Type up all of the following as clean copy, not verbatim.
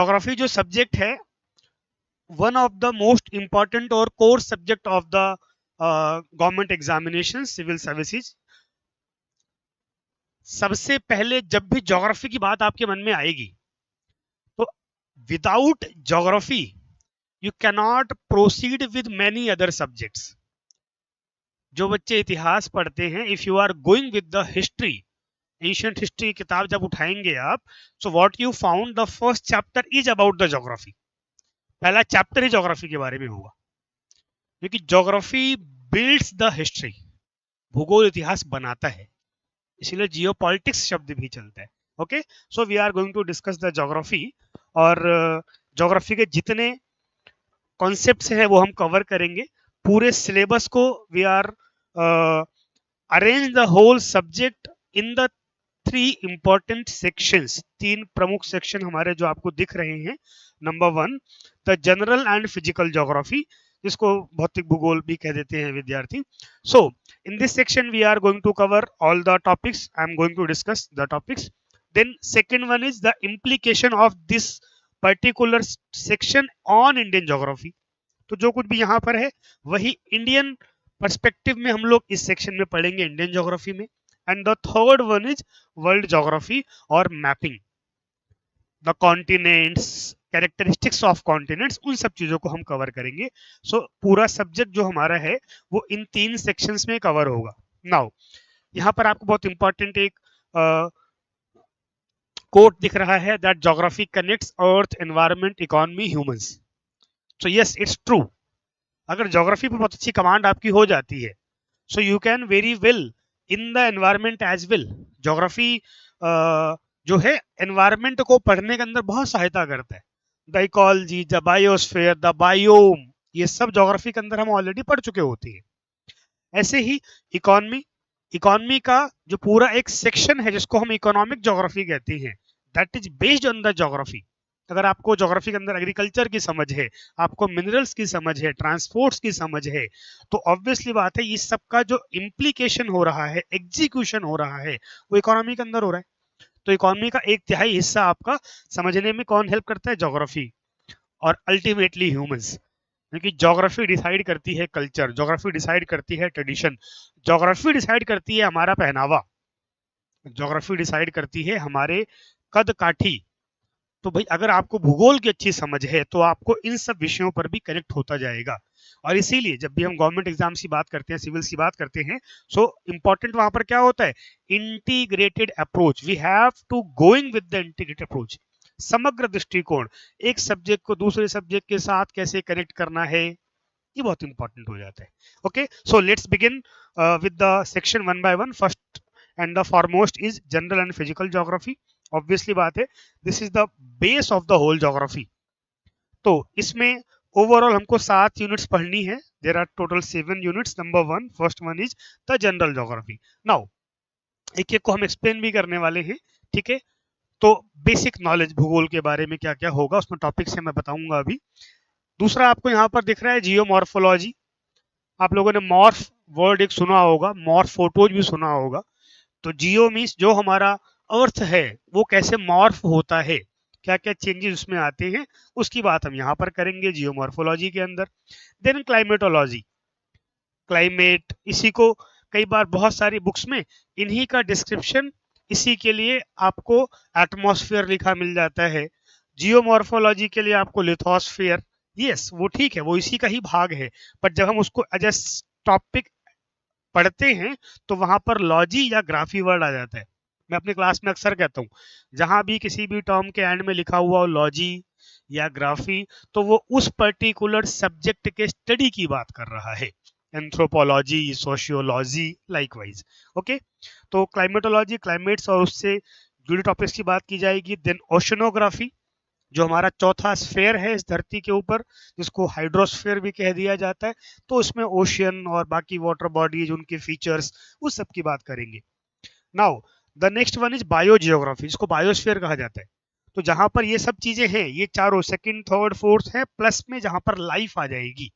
Geography जो subject है one of the most important और core subject of the government examination civil services. सबसे पहले जब भी ज्योग्राफी की बात आपके मन में आएगी तो without geography you cannot proceed with many other subjects. जो बच्चे इतिहास पढ़ते हैं, if you are going with the history, ancient history किताब जब उठाएंगे आप, so what you found the first chapter is about the geography. पहला चैप्टर ही ज्योग्राफी के बारे में होगा, क्योंकि ज्योग्राफी बिल्ड्स द हिस्ट्री, भूगोल इतिहास बनाता है, इसीलिए जियोपॉलिटिक्स शब्द भी चलता है। Okay, so we are going to discuss the geography, और ज्योग्राफी के जितने कॉन्सेप्ट्स हैं वो हम कवर करेंगे। पूरे सिलेबस को we are arrange the whole subject in the 3 important sections. 3 प्रमुख सेक्शन हमारे जो आपको दिख रहे हैं। Number 1 the general and physical geography, जिसको भौतिक भूगोल भी कह देते हैं विद्यार्थी। सो in this section we are going to cover all the topics. I am going to discuss the topics. Then second one is the implication of this particular section on Indian geography. तो जो कुछ भी यहाँ पर है वही Indian perspective में हम लोग इस सेक्शन में पढ़ेंगे, इंडियन ज्योग्राफी में। And the third one is world geography और mapping the continents, characteristics of continents, उन सब चीजों को हम कवर करेंगे। सो पूरा सब्जेक्ट जो हमारा है वो इन 3 सेक्शंस में कवर होगा। नाउ यहाँ पर आपको बहुत इंपॉर्टेंट एक कोट दिख रहा है, that geography connects earth, environment, economy, humans. So yes, it's true. अगर ज्योग्राफी पर बहुत अच्छी कमांड आपकी हो जाती है, so you can very well in the environment as well. Geography जो है एनवायरनमेंट को पढ़ने के अंदर बहुत सहायता करता है। The ecology, the biosphere, the biome, ये सब ज्योग्राफी के अंदर हम ऑलरेडी पढ़ चुके होते हैं। ऐसे ही इकोनॉमी, इकोनॉमी का जो पूरा एक सेक्शन है जिसको हम इकोनॉमिक ज्योग्राफी कहते हैं, that is based on the geography. अगर आपको ज्योग्राफी के अंदर एग्रीकल्चर की समझ है, आपको मिनरल्स की समझ है, ट्रांसपोर्ट्स की समझ है, तो ऑब्वियसली बात है इस सब का जो इम्प्लीकेशन हो रहा है, एग्जीक्यूशन हो रहा है, वो इकोनॉमी के अंदर हो रहा है। तो इकोनॉमी का 1/3 हिस्सा आपका समझने में कौन हेल्प करता है? ज्योग्राफी, और अल्टीमेटली ह्यूमंस। क्योंकि ज्योग्राफी डिसाइड करती है कल्चर, ज्योग्राफी डिसाइड करती है ट्रेडिशन, ज्योग्राफी डिसाइड करती है हमारा पहनावा, ज्योग्राफी डिसाइड करती है हमारे कद काठी। तो भाई अगर आपको भूगोल की अच्छी समझ है तो आपको इन सब विषयों पर भी कनेक्ट होता जाएगा। और इसीलिए जब भी हम गवर्नमेंट एग्जाम्स की बात करते हैं, सिविल्स की बात करते हैं, सो इंपॉर्टेंट वहां पर क्या होता है? Integrated approach. We have to going with the integrated approach. समग्र दृष्टिकोण, एक सब्जेक्ट को दूसरे सब्जेक्ट के साथ कैसे कनेक्ट करना है, ये बहुत इंपॉर्टेंट हो जाता है। Okay, so let's begin with the section one by one. First and the foremost is general and physical geography. Obviously बात है, this is the base of the whole geography. तो इसमें ओवरऑल हमको 7 यूनिट्स पढ़नी है। There are total 7 units. Number 1, first one is the general geography. Now एक एक को हम एक्सप्लेन भी करने वाले हैं, ठीक है? तो बेसिक नॉलेज भूगोल के बारे में क्या क्या होगा उसमें टॉपिक्स है मैं बताऊंगा अभी। दूसरा आपको यहाँ पर दिख रहा है जियोमॉर्फोलॉजी। आप लोगों ने मॉर्फ वर्ड एक सुना होगा, मॉर्फ फोटोज भी सुना होगा। तो जियो मीन्स जो हमारा अर्थ है वो कैसे मॉर्फ होता है, क्या क्या चेंजेस उसमें आते हैं, उसकी बात हम यहाँ पर करेंगे जियोमॉर्फोलॉजी के अंदर। देन क्लाइमेटोलॉजी, क्लाइमेट, इसी को कई बार बहुत सारी बुक्स में इन्हीं का डिस्क्रिप्शन इसी के लिए आपको एटमॉस्फेयर लिखा मिल जाता है। जियोमॉर्फोलॉजी के लिए आपको लिथोस्फेयर, यस वो ठीक है, वो इसी का ही भाग है, पर जब हम उसको एज ए टॉपिक पढ़ते हैं तो वहां पर लॉजी या ग्राफी वर्ड आ जाता है। मैं अपनी क्लास में अक्सर कहता हूँ, जहां भी किसी भी टर्म के एंड में लिखा हुआ हो लॉजी या ग्राफी, तो वो उस पर्टिकुलर सब्जेक्ट के स्टडी की बात कर रहा है। Anthropology, sociology, likewise. ओके, तो क्लाइमेटोलॉजी, क्लाइमेट्स और उससे जुड़े टॉपिक्स की बात की जाएगी। देन ओशनोग्राफी, जो हमारा चौथा स्फेयर है इस धरती के ऊपर, जिसको हाइड्रोस्फेयर भी कह दिया जाता है, तो उसमें ओशियन और बाकी वाटर बॉडीज, उनके फीचर्स, उस सब की बात करेंगे। Now the next one is biogeography, जिसको बायोस्फीयर कहा जाता है। तो जहां पर ये सब चीजें हैं, ये चारों सेकंड, थर्ड, फोर्थ है, प्लस में जहां पर लाइफ आ जाएगी,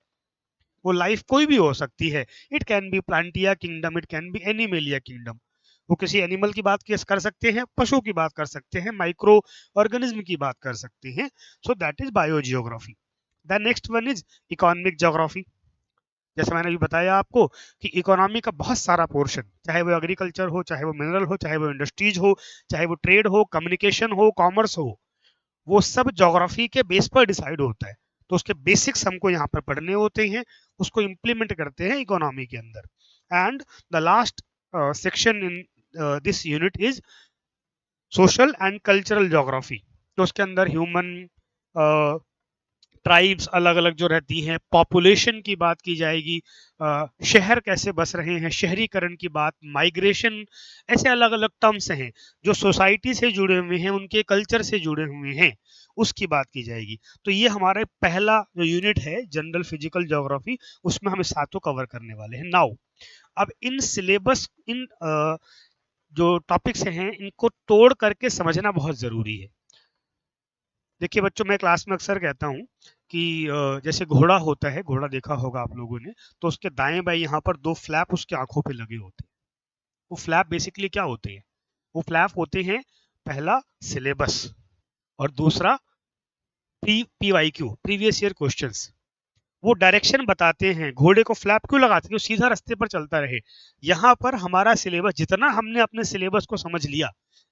वो लाइफ कोई भी हो सकती है। It can be plantae kingdom, it can be animalia kingdom. वो किसी एनिमल की बात कर सकते हैं, पशु की बात कर सकते हैं, माइक्रो ऑर्गेनिज्म की बात कर सकते हैं. So that is bio geography. The next one is economic geography. जैसे मैंने अभी बताया आपको कि इकोनॉमी का बहुत सारा पोर्शन, चाहे वो एग्रीकल्चर हो, चाहे वो मिनरल हो, चाहे वो इंडस्ट्रीज हो, चाहे वो ट्रेड हो, कम्युनिकेशन हो, कॉमर्स हो, वो सब ज्योग्राफी के बेस पर डिसाइड होता है. तो उसके बेसिक्स हमको यहाँ पर पढ़ने होते हैं, उसको इम्प्लीमेंट करते हैं इकोनॉमी के अंदर. And the last section in this unit is social and cultural geography. तो उसके अंदर ह्यूमन ट्राइब्स अलग अलग जो रहती हैं, पॉपुलेशन की बात की जाएगी, शहर कैसे बस रहे हैं, शहरीकरण की बात, माइग्रेशन, ऐसे अलग अलग टर्म्स हैं जो सोसाइटी से जुड़े हुए हैं, उनके कल्चर से जुड़े हुए हैं, उसकी बात की जाएगी. तो ये हमारा पहला जो यूनिट है जनरल फिजिकल ज्योग्राफी, उसमें हम सातों कवर करने वाले हैं. नाउ अब इन सिलेबस, इन जो टॉपिक्स हैं, इनको तोड़ करके समझना बहुत जरूरी है. देखिए बच्चों, मैं क्लास में अक्सर कहता हूँ कि जैसे घोड़ा होता है, घोड़ा देखा होगा आप लोगों ने, तो उसके दाएं बाएं यहाँ पर दो फ्लैप उसके आंखों पे लगे होते हैं. वो फ्लैप बेसिकली क्या होते हैं? वो फ्लैप होते हैं, पहला सिलेबस, और दूसरा PYQ, प्रीवियस ईयर क्वेश्चंस. वो डायरेक्शन बताते हैं. घोड़े को फ्लैप क्यों लगाते हैं? वो सीधा रास्ते पर चलता रहे. यहाँ पर हमारा सिलेबस, जितना हमने अपने सिलेबस को समझ लिया,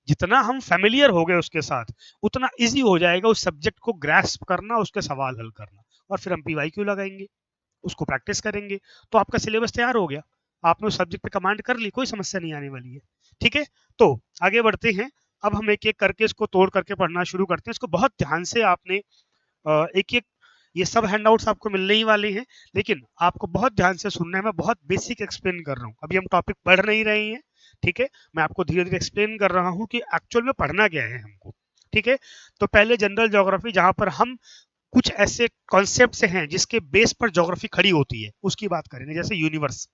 जितना हम फेमिलियर हो गए उसके साथ, उतना इजी हो जाएगा उस सब्जेक्ट को ग्रास्प करना, उसके सवाल हल करना. और फिर हम PYQ लगाएंगे, उसको प्रैक्टिस करेंगे, तो आपका सिलेबस तैयार हो गया. आपने उस सब्जेक्ट पे कमांड कर ली, कोई समस्या नहीं आने वाली है. ठीक है, तो आगे बढ़ते हैं. अब हम एक एक करके इसको तोड़ करके पढ़ना शुरू करते हैं. इसको बहुत ध्यान से आपने एक एक, ये सब हैंडआउट्स आपको मिलने ही वाले हैं, लेकिन आपको बहुत ध्यान से सुनना है. मैं बहुत बेसिक एक्सप्लेन कर रहा हूँ, अभी हम टॉपिक पढ़ नहीं रहे हैं. ठीक है, मैं आपको धीरे धीरे एक्सप्लेन कर रहा हूँ कि एक्चुअल में पढ़ना क्या है हमको. ठीक है, तो पहले जनरल ज्योग्राफी, जहां पर हम कुछ ऐसे कॉन्सेप्ट हैं जिसके बेस पर ज्योग्राफी खड़ी होती है, उसकी बात करेंगे. जैसे यूनिवर्स,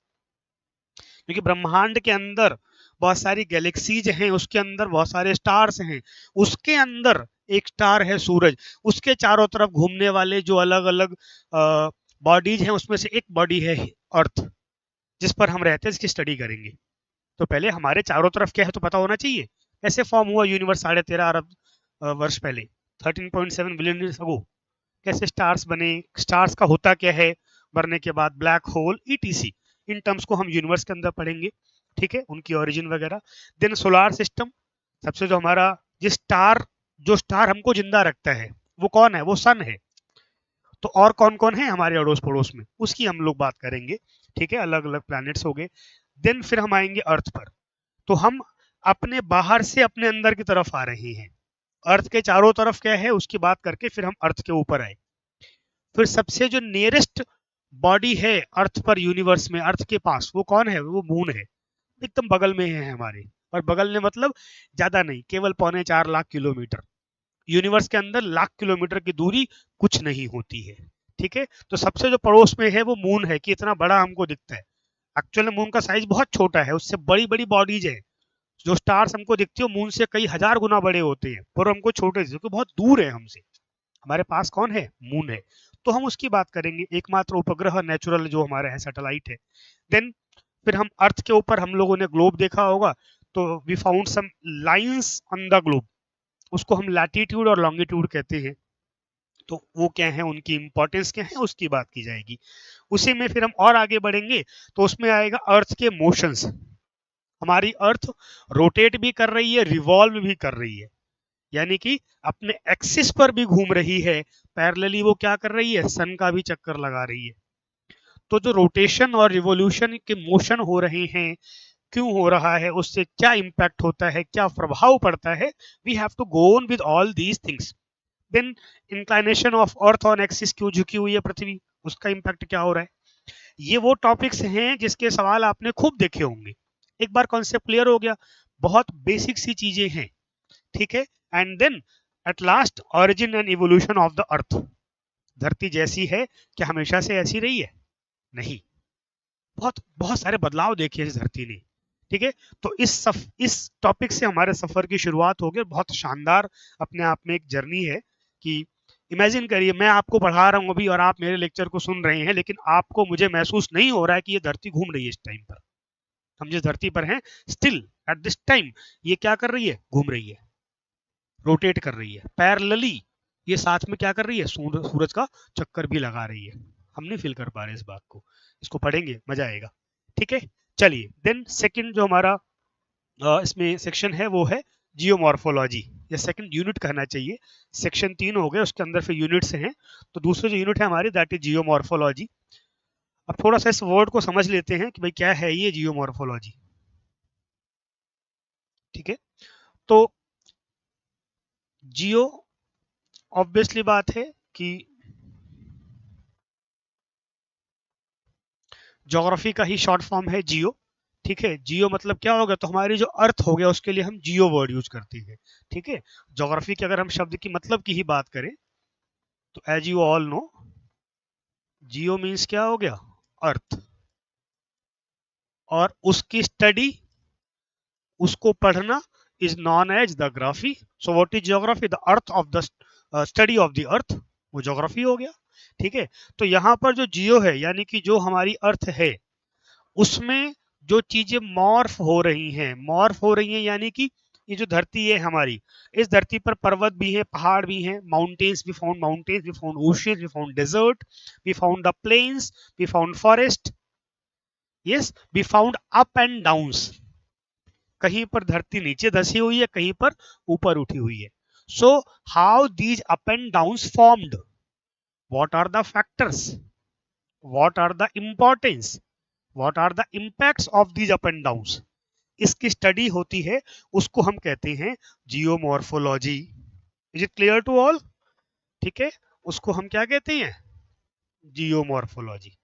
क्योंकि ब्रह्मांड के अंदर बहुत सारी गैलेक्सीज हैं, उसके अंदर बहुत सारे स्टार्स हैं, उसके अंदर एक स्टार है सूरज, उसके चारों तरफ घूमने वाले जो अलग अलग बॉडीज हैं, उसमें से एक बॉडी है अर्थ, जिस पर हम रहते हैं, इसकी स्टडी करेंगे. तो पहले हमारे चारों तरफ क्या है तो पता होना चाहिए. कैसे फॉर्म हुआ यूनिवर्स 13.5 अरब वर्ष पहले, 13.7 बिलियन ईयर्स अगो? कैसे स्टार्स बने, स्टार्स का होता क्या है, मरने के बाद black hole, ETC, in terms को हम यूनिवर्स के अंदर पढ़ेंगे. ठीक है, उनकी ओरिजिन वगैरह. देन सोलार सिस्टम, सबसे जो हमारा जो स्टार हमको जिंदा रखता है, वो कौन है? वो सन है. तो और कौन कौन है हमारे अड़ोस पड़ोस में, उसकी हम लोग बात करेंगे. ठीक है, अलग अलग प्लैनेट्स हो गए. देन फिर हम आएंगे अर्थ पर. तो हम अपने बाहर से अपने अंदर की तरफ आ रहे हैं. अर्थ के चारों तरफ क्या है उसकी बात करके फिर हम अर्थ के ऊपर आए. फिर सबसे जो नियरेस्ट बॉडी है अर्थ पर, यूनिवर्स में, अर्थ के पास, वो कौन है? वो मून है. एकदम बगल में है हमारे. और बगल में मतलब ज्यादा नहीं, केवल 3.25 लाख किलोमीटर. यूनिवर्स के अंदर लाख किलोमीटर की दूरी कुछ नहीं होती है. ठीक है, तो सबसे जो पड़ोस में है वो मून है, कि इतना बड़ा हमको दिखता है. एक्चुअल में मून का साइज बहुत छोटा है, उससे बड़ी बड़ी बॉडीज है. जो स्टार्स हमको दिखती है मून से कई हजार गुना बड़े होते हैं, पर हमको छोटे, क्योंकि बहुत दूर है हमसे. हमारे पास कौन है? मून है. तो हम उसकी बात करेंगे, एकमात्र उपग्रह नेचुरल जो हमारा है, सैटेलाइट है. देन फिर हम अर्थ के ऊपर, हम लोगों ने ग्लोब देखा होगा, तो we found some lines on the globe, उसको हम लैटिट्यूड और लॉन्गिट्यूड कहते हैं. तो वो क्या है, उनकी इंपॉर्टेंस क्या है, उसकी बात की जाएगी. उसी में फिर हम और आगे बढ़ेंगे, तो उसमें आएगा अर्थ के मोशंस. हमारी अर्थ रोटेट भी कर रही है, रिवॉल्व भी कर रही है, यानी कि अपने एक्सिस पर भी घूम रही है. पैरेलली वो क्या कर रही है? सन का भी चक्कर लगा रही है. तो जो रोटेशन और रिवोल्यूशन के मोशन हो रहे हैं, क्यों हो रहा है, उससे क्या इंपैक्ट होता है, क्या प्रभाव पड़ता है, we have to go on with all these things. Then inclination of earth on axis, क्यों झुकी हुई है पृथ्वी, उसका इंपैक्ट क्या हो रहा है. ये वो टॉपिक्स हैं जिसके सवाल आपने खूब देखे होंगे. एक बार कॉन्सेप्ट क्लियर हो गया, बहुत बेसिक सी चीजें हैं. ठीक है, and then at last origin and evolution of the earth. धरती जैसी है, क्या हमेशा से ऐसी रही है? नहीं, बहुत बहुत सारे बदलाव देखे इस धरती ने. ठीक है, तो इस टॉपिक से हमारे सफर की शुरुआत होगी. बहुत शानदार अपने आप में एक जर्नी है, कि इमेजिन करिए मैं आपको पढ़ा रहा हूँ अभी, और आप मेरे लेक्चर को सुन रहे हैं, लेकिन आपको, मुझे महसूस नहीं हो रहा है कि ये धरती घूम रही है इस टाइम पर. हम जिस धरती पर हैं, स्टिल एट दिस टाइम ये क्या कर रही है, घूम रही है, रोटेट कर रही है। पैरेलली ये साथ में क्या कर रही है, सूरज का चक्कर भी लगा रही है। हम नहीं फील कर पा रहे इस बात को, इसको पढ़ेंगे मजा आएगा। ठीक है, चलिए देन सेकंड जो हमारा इसमें सेक्शन है वो है जियोमॉर्फोलॉजी, या सेकंड यूनिट कहना चाहिए। सेक्शन 3 हो गए, उसके अंदर फिर यूनिट्स हैं। तो दूसरे जो यूनिट है हमारी दैट इज जियोमॉर्फोलॉजी। अब थोड़ा सा इस वर्ड को समझ लेते हैं कि भाई क्या है ये जियोमॉर्फोलॉजी। ठीक है, तो जियो ऑब्वियसली बात है कि ज्योग्राफी का ही शॉर्ट फॉर्म है जियो। ठीक है, जियो मतलब क्या होगा, तो हमारी जो अर्थ हो गया उसके लिए हम जियो वर्ड यूज करते हैं। ठीक है, ज्योग्राफी के अगर हम शब्द की मतलब की ही बात करें तो as you all know geo means क्या हो गया, अर्थ, और उसकी स्टडी, उसको पढ़ना is known as the graphy. So what is geography, the earth of the study of the earth, वो ज्योग्राफी हो गया। ठीक है, तो यहाँ पर जो जियो है यानी कि जो हमारी अर्थ है उसमें जो चीजें मॉर्फ हो रही हैं यानी कि ये जो धरती है हमारी, इस धरती पर पर्वत भी है, पहाड़ भी हैं, mountains, we found oceans, we found desert, we found the plains, we found forest, yes, we found up and downs. कहीं पर धरती नीचे धसी हुई है, कहीं पर ऊपर उठी हुई है। So how these up and downs formed, what are the factors, what are the importance, what are the impacts of these up and downs, इसकी स्टडी होती है, उसको हम कहते हैं geomorphology. Is it clear to all? ठीक है, उसको हम क्या कहते हैं, जियोमॉर्फोलॉजी।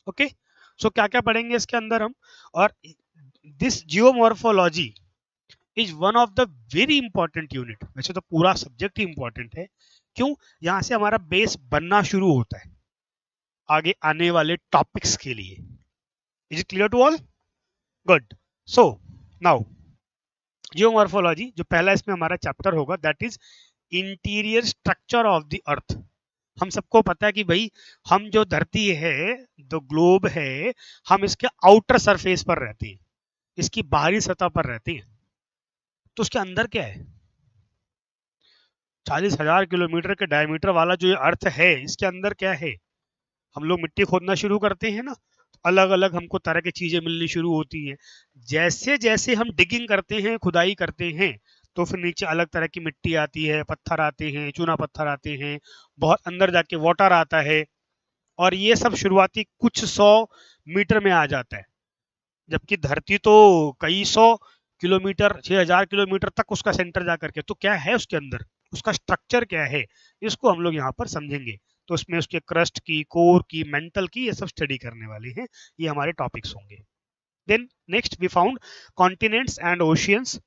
ओके, सो क्या क्या पढ़ेंगे इसके अंदर हम, और this geomorphology is one of the very important unit. वैसे तो पूरा सब्जेक्ट ही इंपॉर्टेंट है, क्यों, यहां से हमारा बेस बनना शुरू होता है आगे आने वाले टॉपिक्स के लिए। Is it clear to all? Good. So now geomorphology, जो पहला इसमें हमारा चैप्टर होगा that is interior structure of the earth. हम सबको पता है कि भाई हम जो धरती है, जो ग्लोब है, हम इसके आउटर सरफेस पर रहते हैं, इसकी बाहरी सतह पर रहते हैं। तो उसके अंदर क्या है, 40,000 किलोमीटर के डायमीटर वाला जो ये अर्थ है, इसके अंदर क्या है, हम लोग मिट्टी खोदना शुरू करते हैं ना, अलग अलग हमको तरह की चीजें मिलनी शुरू होती हैं। जैसे जैसे हम डिगिंग करते हैं, खुदाई करते हैं, तो फिर नीचे अलग तरह की मिट्टी आती है, पत्थर आते हैं, चूना पत्थर आते हैं, बहुत अंदर जाके वाटर आता है, और ये सब शुरुआती कुछ 100 मीटर में आ जाता है, जबकि धरती तो कई 100 किलोमीटर, 6,000 किलोमीटर तक उसका सेंटर जा करके, तो क्या है उसके अंदर, उसका स्ट्रक्चर क्या है, इसको हम लोग यहाँ पर समझेंगे। तो इसमें उसके क्रस्ट की, कोर की, मेंटल की, ये सब स्टडी करने वाले हैं, ये हमारे टॉपिक्स होंगे। Then next we found continents and oceans.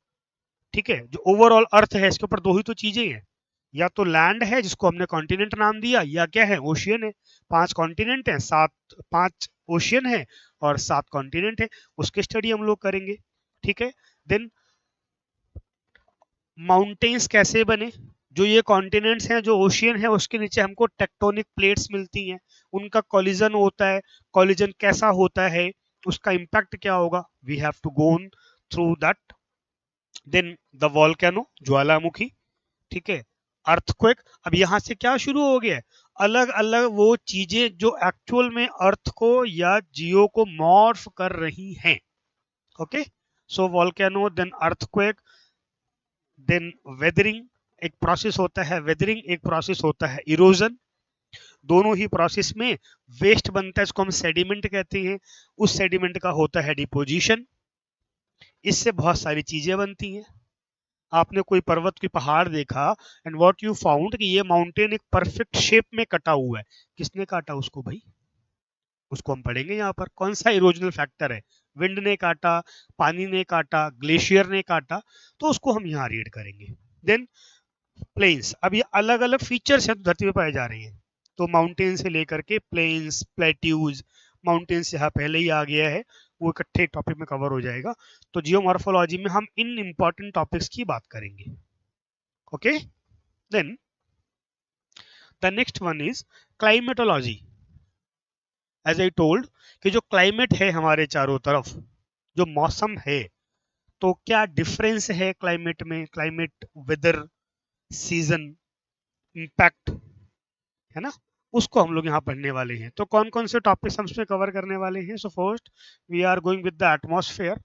ठीक है, जो ओवरऑल अर्थ है इसके ऊपर दो ही तो चीजें हैं, या तो लैंड है जिसको हमने कॉन्टिनेंट नाम दिया, या क्या है, ओशियन है। 5 कॉन्टिनेंट है, 5 ओशियन है और 7 कॉन्टिनेंट है, उसकी स्टडी हम लोग करेंगे। ठीक है, देन माउंटेन्स कैसे बने, जो ये कॉन्टिनेंट्स हैं, जो ओशियन है, उसके नीचे हमको टेक्टोनिक प्लेट्स मिलती हैं, उनका कॉलिजन होता है, कॉलिजन कैसा होता है, उसका इम्पैक्ट क्या होगा, we have to go on through that. Then the volcano, ज्वालामुखी। ठीक है, अर्थक्वेक। अब यहां से क्या शुरू हो गया है, अलग अलग वो चीजें जो एक्चुअल में अर्थ को या जियो को मॉर्फ कर रही हैं। Okay, so volcano, then earthquake, then weathering, एक प्रोसेस होता है वेदरिंग, एक प्रोसेस होता है इरोजन। दोनों ही प्रोसेस में वेस्ट बनता है, इसको हम सेडिमेंट कहते हैं, उस सेडिमेंट का होता है डिपोजिशन, इससे बहुत सारी चीजें बनती हैं। आपने कोई पर्वत की पहाड़ देखा एंड व्हाट यू फाउंड कि ये माउंटेन एक परफेक्ट शेप में कटा हुआ है, किसने काटा उसको भाई, उसको हम पढ़ेंगे यहाँ पर, कौन सा इरोजनल फैक्टर है, विंड ने काटा, पानी ने काटा, ग्लेशियर ने काटा, तो उसको हम यहाँ रीड करेंगे। देन प्लेन्स, अब ये अलग अलग फीचर्स हैं धरती पे पाए जा रहे हैं, तो माउंटेन से लेकर के प्लेन्स, प्लेट्यूज, माउंटेन्स यहाँ पहले ही आ गया है, वो इकट्ठे टॉपिक में कवर हो जाएगा। तो जियोमॉर्फोलॉजी में हम इन इंपॉर्टेंट टॉपिक्स की बात करेंगे। Okay, then the next one is climatology. As I told कि जो क्लाइमेट है हमारे चारों तरफ, जो मौसम है, तो क्या डिफरेंस है क्लाइमेट में, क्लाइमेट, वेदर, सीजन, इम्पैक्ट, है ना, उसको हम लोग यहाँ पढ़ने वाले हैं। तो कौन कौन से टॉपिक्स हम इसमें कवर करने वाले हैं? So first we are going with the atmosphere.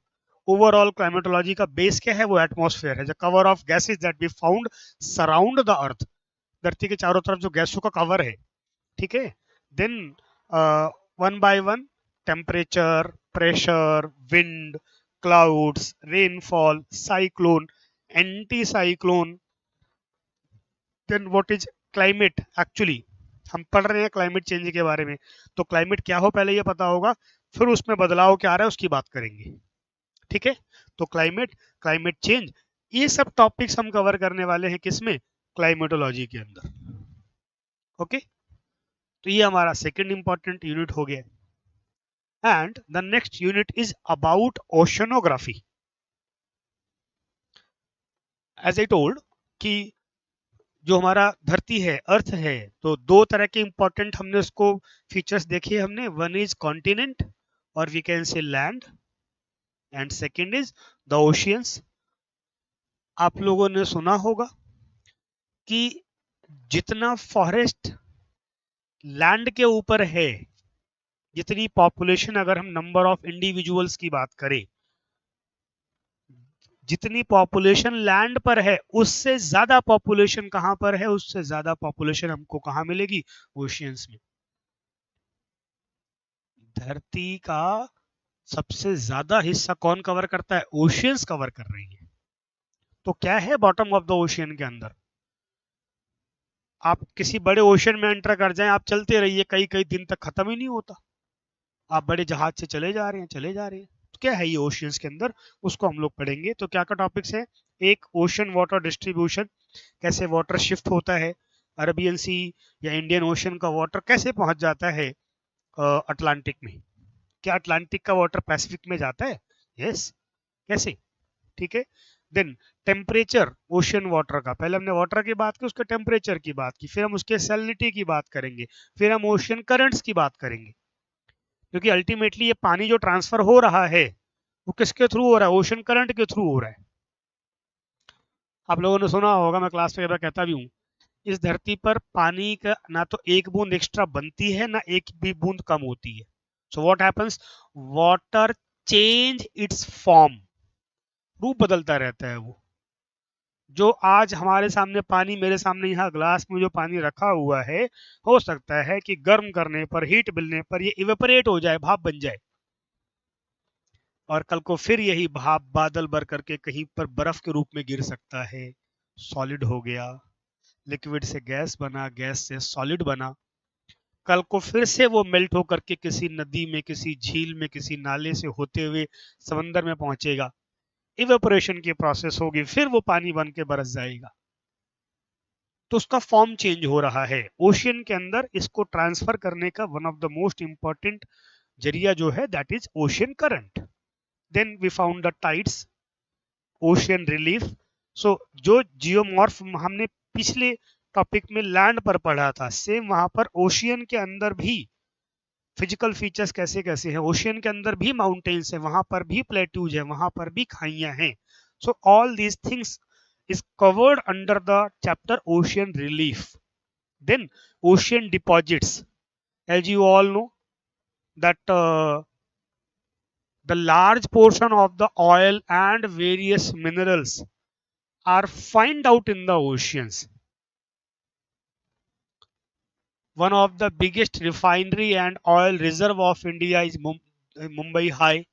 Overall climatology का बेस क्या है? वो एटमॉस्फेयर है, the cover of gases that we found surround the earth, धरती के चारों तरफ जो गैसों का कवर है, ठीक है। Then one by one, temperature, pressure, wind, clouds, rainfall, cyclone, anti cyclone, then what is climate actually, हम पढ़ रहे हैं क्लाइमेट चेंज के बारे में, तो क्लाइमेट क्या हो पहले ये पता होगा, फिर उसमें बदलाव क्या आ रहा है उसकी बात करेंगे, ठीक है। तो क्लाइमेट, क्लाइमेट चेंज, ये सब टॉपिक्स हम कवर करने वाले हैं किसमें? क्लाइमेटोलॉजी के अंदर, ओके। तो ये हमारा सेकंड इंपॉर्टेंट यूनिट हो गया। And the next unit is about oceanography. As I told कि जो हमारा धरती है, अर्थ है, तो दो तरह के इंपॉर्टेंट हमने उसको फीचर्स देखे हमने, वन इज कॉन्टिनेंट और we can say land, and second is the oceans. आप लोगों ने सुना होगा कि जितना फॉरेस्ट लैंड के ऊपर है, जितनी पॉपुलेशन, अगर हम नंबर ऑफ इंडिविजुअल्स की बात करें, जितनी पॉपुलेशन लैंड पर है उससे ज्यादा पॉपुलेशन कहां पर है? उससे ज्यादा पॉपुलेशन हमको कहां मिलेगी? ओशियंस में। धरती का सबसे ज्यादा हिस्सा कौन कवर करता है? ओशियंस कवर कर रही है। तो क्या है बॉटम ऑफ द ओशियन के अंदर? आप किसी बड़े ओशियन में एंटर कर जाएं, आप चलते रहिए, कई कई दिन तक खत्म ही नहीं होता, आप बड़े जहाज से चले जा रहे हैं, चले जा रहे हैं। तो क्या है ये ओशियंस के अंदर, उसको हम लोग पढ़ेंगे। तो क्या क्या टॉपिक्स है? एक, ओशन वाटर डिस्ट्रीब्यूशन, कैसे वाटर शिफ्ट होता है, अरबियन सी या इंडियन ओशन का वाटर कैसे पहुंच जाता है अटलांटिक में, क्या अटलांटिक का वाटर पैसिफिक में जाता है? यस, कैसे, ठीक है। देन टेम्परेचर ओशन वाटर का, पहले हमने वाटर की बात की, उसके टेम्परेचर की बात की, फिर हम उसके सैलिनिटी की बात करेंगे, फिर हम ओशन करंट्स की बात करेंगे, क्योंकि अल्टीमेटली ये पानी जो ट्रांसफर हो रहा है वो किसके थ्रू हो रहा है? ओशन करंट के थ्रू हो रहा है। आप लोगों ने सुना होगा, मैं क्लास में कहता भी हूँ, इस धरती पर पानी का ना तो एक बूंद एक्स्ट्रा बनती है, ना एक भी बूंद कम होती है। So what happens? Water change it's form, रूप बदलता रहता है वो। जो आज हमारे सामने पानी, मेरे सामने यहाँ ग्लास में जो पानी रखा हुआ है, हो सकता है कि गर्म करने पर, हीट मिलने पर ये इवेपोरेट हो जाए, भाप बन जाए, और कल को फिर यही भाप बादल भर करके कहीं पर बर्फ के रूप में गिर सकता है, सॉलिड हो गया, लिक्विड से गैस बना, गैस से सॉलिड बना, कल को फिर से वो मेल्ट होकर के किसी नदी में, किसी झील में, किसी नाले से होते हुए समंदर में पहुंचेगा, इवेपोरेशन की प्रोसेस होगी, फिर वो पानी बन के बरस जाएगा। तो उसका फॉर्म चेंज हो रहा है ओशियन के अंदर। इसको ट्रांसफर करने का one of the most important जरिया जो है, that is ocean current. Then we found the tides, ocean relief. So जो जियोमॉर्फ हमने पिछले टॉपिक में लैंड पर पढ़ा था, सेम वहां पर ओशियन के अंदर भी फिजिकल फीचर्स कैसे कैसे हैं। ओशियन के अंदर भी माउंटेन्स है, वहां पर भी प्लेट्यूज है, वहां पर भी खाइयां हैं। सो all these things is covered under the chapter ocean relief. Then ocean deposits, as you all know that the large portion of the oil and various minerals are found out in the oceans. One of the biggest refinery and oil reserve of India is Mumbai High,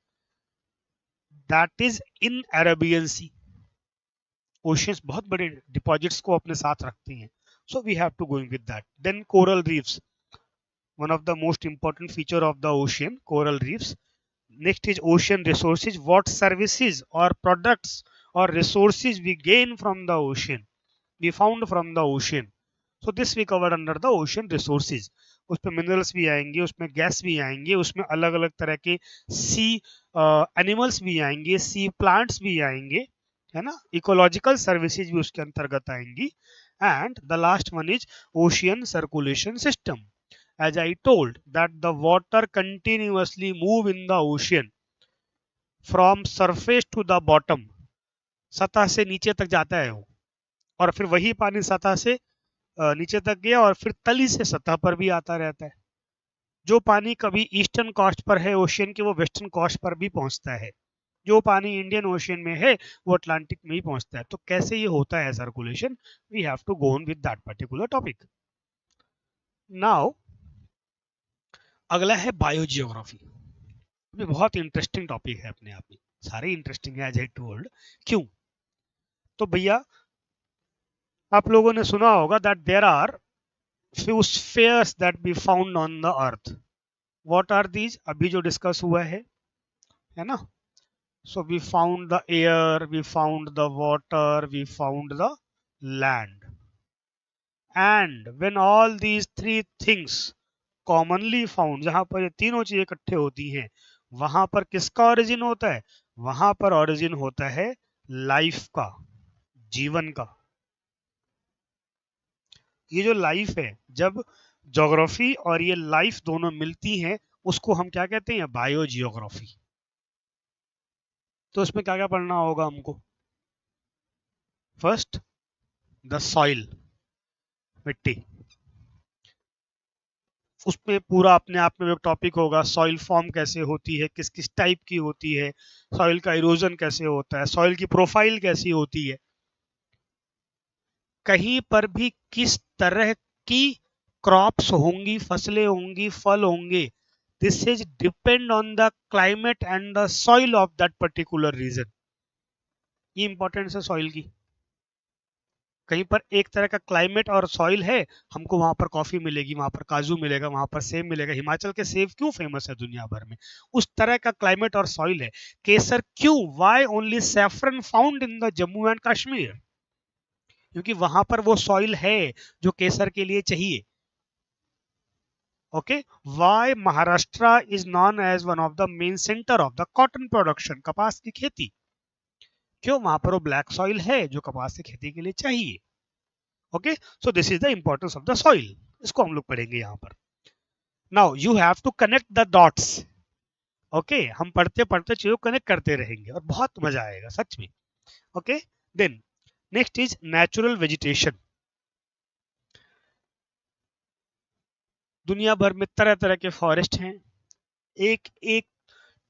that is in Arabian Sea. Oceans बहुत बड़े deposits को अपने साथ रखती हैं, so we have to going with that. Then coral reefs, one of the most important feature of the ocean, coral reefs. Next is ocean resources, what services और products और resources we gain from the ocean, we found from the ocean. So this we covered under the ocean resources. उसमें minerals भी आएंगे, उसमें gas भी आएंगे, उसमें अलग अलग तरह के सी एनिमल्स भी आएंगे, सी प्लांट्स भी आएंगे, है ना, इकोलॉजिकल सर्विसेज भी उसके अंतर्गत आएंगी। And the last one is ocean circulation system. As I told that the water continuously move in the ocean from surface to the bottom, सतह से नीचे तक जाता है वो, और फिर वही पानी सतह से नीचे तक गया और फिर तली से सतह पर भी आता रहता है। जो पानी कभी ईस्टर्न कोस्ट पर है ओशियन के, वो वेस्टर्न कोस्ट पर भी पहुंचता है। जो पानी इंडियन ओशियन में है वो अटलांटिक में ही पहुंचता है। तो कैसे ये होता है circulation, we have to go on with that particular topic. Now अगला है बायोजियोग्राफी। ये बहुत इंटरेस्टिंग टॉपिक है अपने आप में, सारे इंटरेस्टिंग है एज आई टोल्ड। क्यों? तो भैया आप लोगों ने सुना होगा that there are few spheres that be found on the earth. What are these? अभी जो डिस्कस हुआ है ना? So we found the air, we found the water, we found the land. And when all these three things commonly found, जहां पर ये तीनों चीजें इकट्ठे होती हैं, वहां पर किसका ओरिजिन होता है? वहां पर ओरिजिन होता है लाइफ का, जीवन का। ये जो लाइफ है, जब ज्योग्राफी और ये लाइफ दोनों मिलती हैं, उसको हम क्या कहते हैं? बायोजियोग्राफी। तो इसमें क्या क्या पढ़ना होगा हमको? फर्स्ट, द सॉइल, मिट्टी। उसमें पूरा अपने आप में एक टॉपिक होगा, सॉइल फॉर्म कैसे होती है, किस किस टाइप की होती है, सॉइल का इरोजन कैसे होता है, सॉइल की प्रोफाइल कैसी होती है, कहीं पर भी किस तरह की क्रॉप्स होंगी, फसलें होंगी, फल होंगे, this is depend on the climate and the soil of that particular region. ये इंपॉर्टेंस है सॉइल की। कहीं पर एक तरह का क्लाइमेट और सॉइल है, हमको वहां पर कॉफी मिलेगी, वहां पर काजू मिलेगा, वहां पर सेब मिलेगा। हिमाचल के सेब क्यों फेमस है दुनिया भर में? उस तरह का क्लाइमेट और सॉइल है। केसर क्यों, why only saffron found in the Jammu and Kashmir? क्योंकि वहां पर वो सॉइल है जो केसर के लिए चाहिए। Okay, why Maharashtra is known as one of the main center of the cotton production, कपास की खेती। क्यों? वहां पर वो ब्लैक सॉइल है जो कपास की खेती के लिए चाहिए। Okay, so this is the importance of the soil. इसको हम लोग पढ़ेंगे यहाँ पर। Now you have to connect the dots. Okay, हम पढ़ते पढ़ते चीजों कनेक्ट करते रहेंगे और बहुत मजा आएगा सच में। Okay, then next is natural vegetation. दुनिया भर में तरह तरह के फॉरेस्ट हैं। एक एक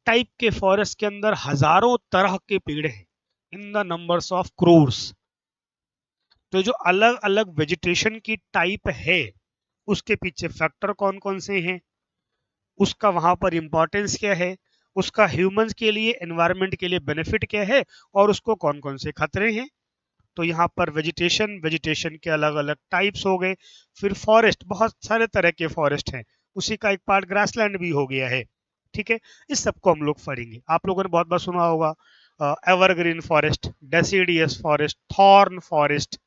टाइप के फॉरेस्ट के अंदर हजारों तरह के पेड़ हैं, in the numbers of crores. तो जो अलग अलग वेजिटेशन की टाइप है, उसके पीछे फैक्टर कौन कौन से हैं, उसका वहां पर इंपॉर्टेंस क्या है, उसका ह्यूमंस के लिए, एनवायरनमेंट के लिए बेनिफिट क्या है, और उसको कौन कौन से खतरे हैं। तो यहाँ पर वेजिटेशन, वेजिटेशन के अलग अलग टाइप्स हो गए। फिर फॉरेस्ट, बहुत सारे तरह के फॉरेस्ट हैं, उसी का एक पार्ट ग्रासलैंड भी हो गया है। ठीक है, इस सबको हम लोग पढ़ेंगे। आप लोगों ने बहुत बार सुना होगा evergreen forest, deciduous forest, thorn forest.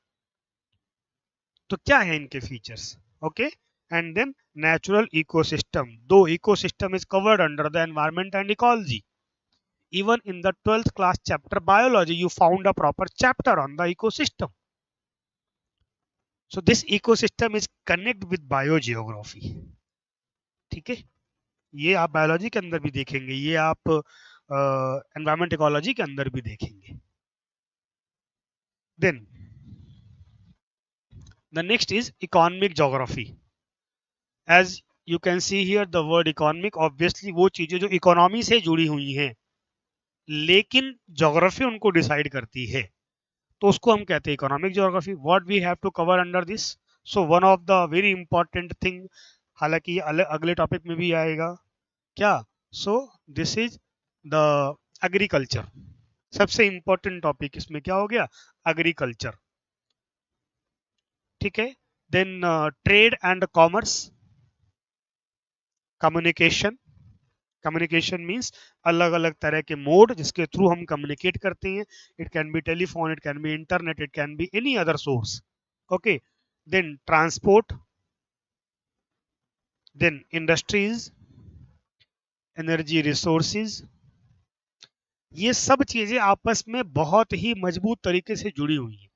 तो क्या है इनके features? Okay, and then natural ecosystem. दो ecosystem is covered under the environment and ecology. Even in the 12th class chapter biology, you found a proper chapter on the ecosystem. So this ecosystem is connect with biogeography. ठीक है, ये आप biology के अंदर भी देखेंगे, ये आप एनवायरमेंट इकोलॉजी के अंदर भी देखेंगे। Then the next is economic geography. As you can see here the word economic, obviously वो चीजें जो इकोनॉमी से जुड़ी हुई हैं, लेकिन ज्योग्राफी उनको डिसाइड करती है, तो उसको हम कहते हैं economic geography. What we have to cover under this? So one of the very important thing, हालांकि ये अगले टॉपिक में भी आएगा क्या, so this is the agriculture. सबसे इंपॉर्टेंट टॉपिक इसमें क्या हो गया? एग्रीकल्चर। ठीक है, then trade and commerce, communication. Communication means अलग अलग तरह के मोड जिसके थ्रू हम कम्युनिकेट करते हैं। It can be telephone, it can be internet, it can be any other source. Okay, then transport, then industries, energy resources. ये सब चीजें आपस में बहुत ही मजबूत तरीके से जुड़ी हुई हैं।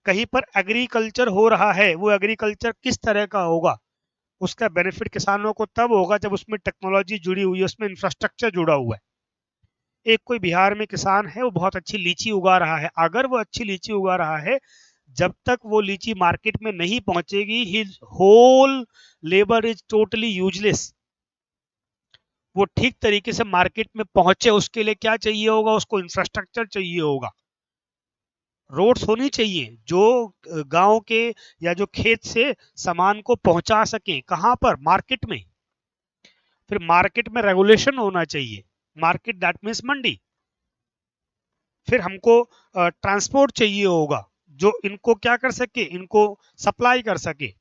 कहीं पर एग्रीकल्चर हो रहा है, वो एग्रीकल्चर किस तरह का होगा, उसका बेनिफिट किसानों को तब होगा जब उसमें टेक्नोलॉजी जुड़ी हुई है, उसमें इंफ्रास्ट्रक्चर जुड़ा हुआ है। एक कोई बिहार में किसान है, वो बहुत अच्छी लीची उगा रहा है, अगर वो अच्छी लीची उगा रहा है, जब तक वो लीची मार्केट में नहीं पहुंचेगी, his whole labour is totally useless. वो ठीक तरीके से मार्केट में पहुंचे, उसके लिए क्या चाहिए होगा, उसको इंफ्रास्ट्रक्चर चाहिए होगा, रोड्स होनी चाहिए जो गांव के या जो खेत से सामान को पहुंचा सके, कहां पर, मार्केट में। फिर मार्केट में रेगुलेशन होना चाहिए, मार्केट दैट मीन्स मंडी। फिर हमको ट्रांसपोर्ट चाहिए होगा जो इनको क्या कर सके, इनको सप्लाई कर सके।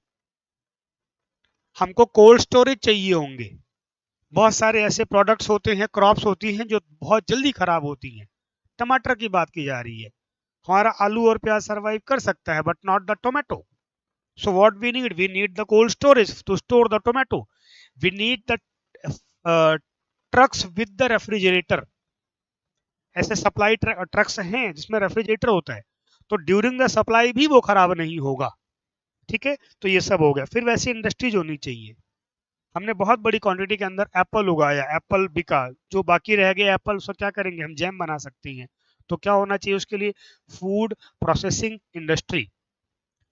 हमको कोल्ड स्टोरेज चाहिए होंगे, बहुत सारे ऐसे प्रोडक्ट्स होते हैं, क्रॉप्स होती हैं जो बहुत जल्दी खराब होती हैं। टमाटर की बात की जा रही है, हमारा आलू और प्याज सरवाइव कर सकता है, but not the tomato. So what we need the cold storage to store the tomato. We need the trucks with the refrigerator. ऐसे सप्लाई ट्रक्स हैं जिसमें रेफ्रिजरेटर होता है, तो ड्यूरिंग द सप्लाई भी वो खराब नहीं होगा। ठीक है, तो ये सब हो गया। फिर वैसी इंडस्ट्रीज होनी चाहिए। हमने बहुत बड़ी क्वांटिटी के अंदर एप्पल उगाया, एप्पल बिका, जो बाकी रह गए एप्पल उसको क्या करेंगे, हम जैम बना सकते हैं। तो क्या होना चाहिए उसके लिए, फूड प्रोसेसिंग इंडस्ट्री।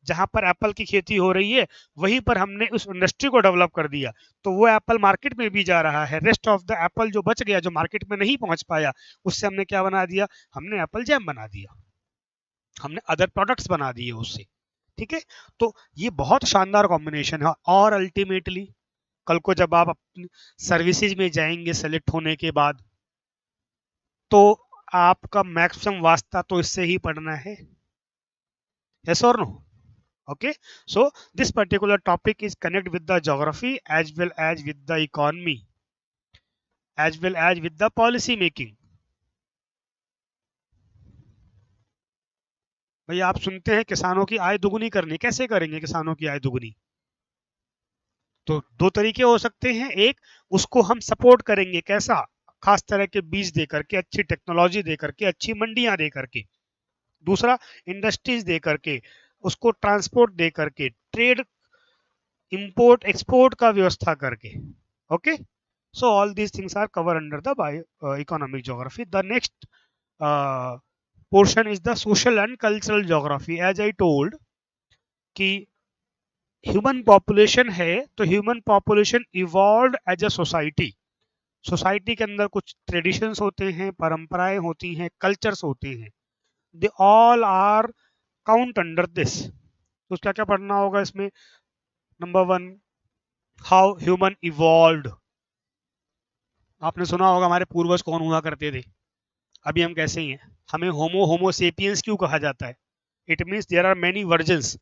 जहां पर एप्पल की खेती हो रही है वहीं पर हमने उस इंडस्ट्री को डेवलप कर दिया, तो वो एप्पल मार्केट में भी जा रहा है। रेस्ट ऑफ द एप्पल जो बच गया, जो मार्केट में नहीं पहुंच पाया, उससे हमने क्या बना दिया, हमने एप्पल जैम बना दिया, हमने अदर प्रोडक्ट्स बना दिए उससे। ठीक है, तो ये बहुत शानदार कॉम्बिनेशन है। और अल्टीमेटली कल को जब आप अपनी सर्विसेज में जाएंगे सेलेक्ट होने के बाद, तो आपका मैक्सिमम वास्ता तो इससे ही पढ़ना है। यस और no? Okay, so this particular topic is connect with the geography as well as with the economy as well as with the policy making. भाई आप सुनते हैं किसानों की आय दुगुनी करनी, कैसे करेंगे किसानों की आय दुगुनी? तो दो तरीके हो सकते हैं, एक उसको हम सपोर्ट करेंगे, कैसा, खास तरह के बीज दे करके, अच्छी टेक्नोलॉजी दे करके, अच्छी मंडियां दे करके। दूसरा इंडस्ट्रीज दे करके, उसको ट्रांसपोर्ट दे करके, ट्रेड इंपोर्ट एक्सपोर्ट का व्यवस्था करके। Okay, so all these things are covered under the economic geography. The next portion is the social and cultural geography. As I told कि ह्यूमन पॉपुलेशन है, तो human population evolve as a society. Society के अंदर कुछ traditions होते हैं, परंपराएं होती हैं, कल्चर्स होते हैं, they all are count under this. तो क्या क्या पढ़ना होगा इसमें? Number 1, how human evolved. आपने सुना होगा हमारे पूर्वज कौन हुआ करते थे, अभी हम कैसे ही हैं। हमें होमो सेपियंस क्यों कहा जाता है? It means there are many versions.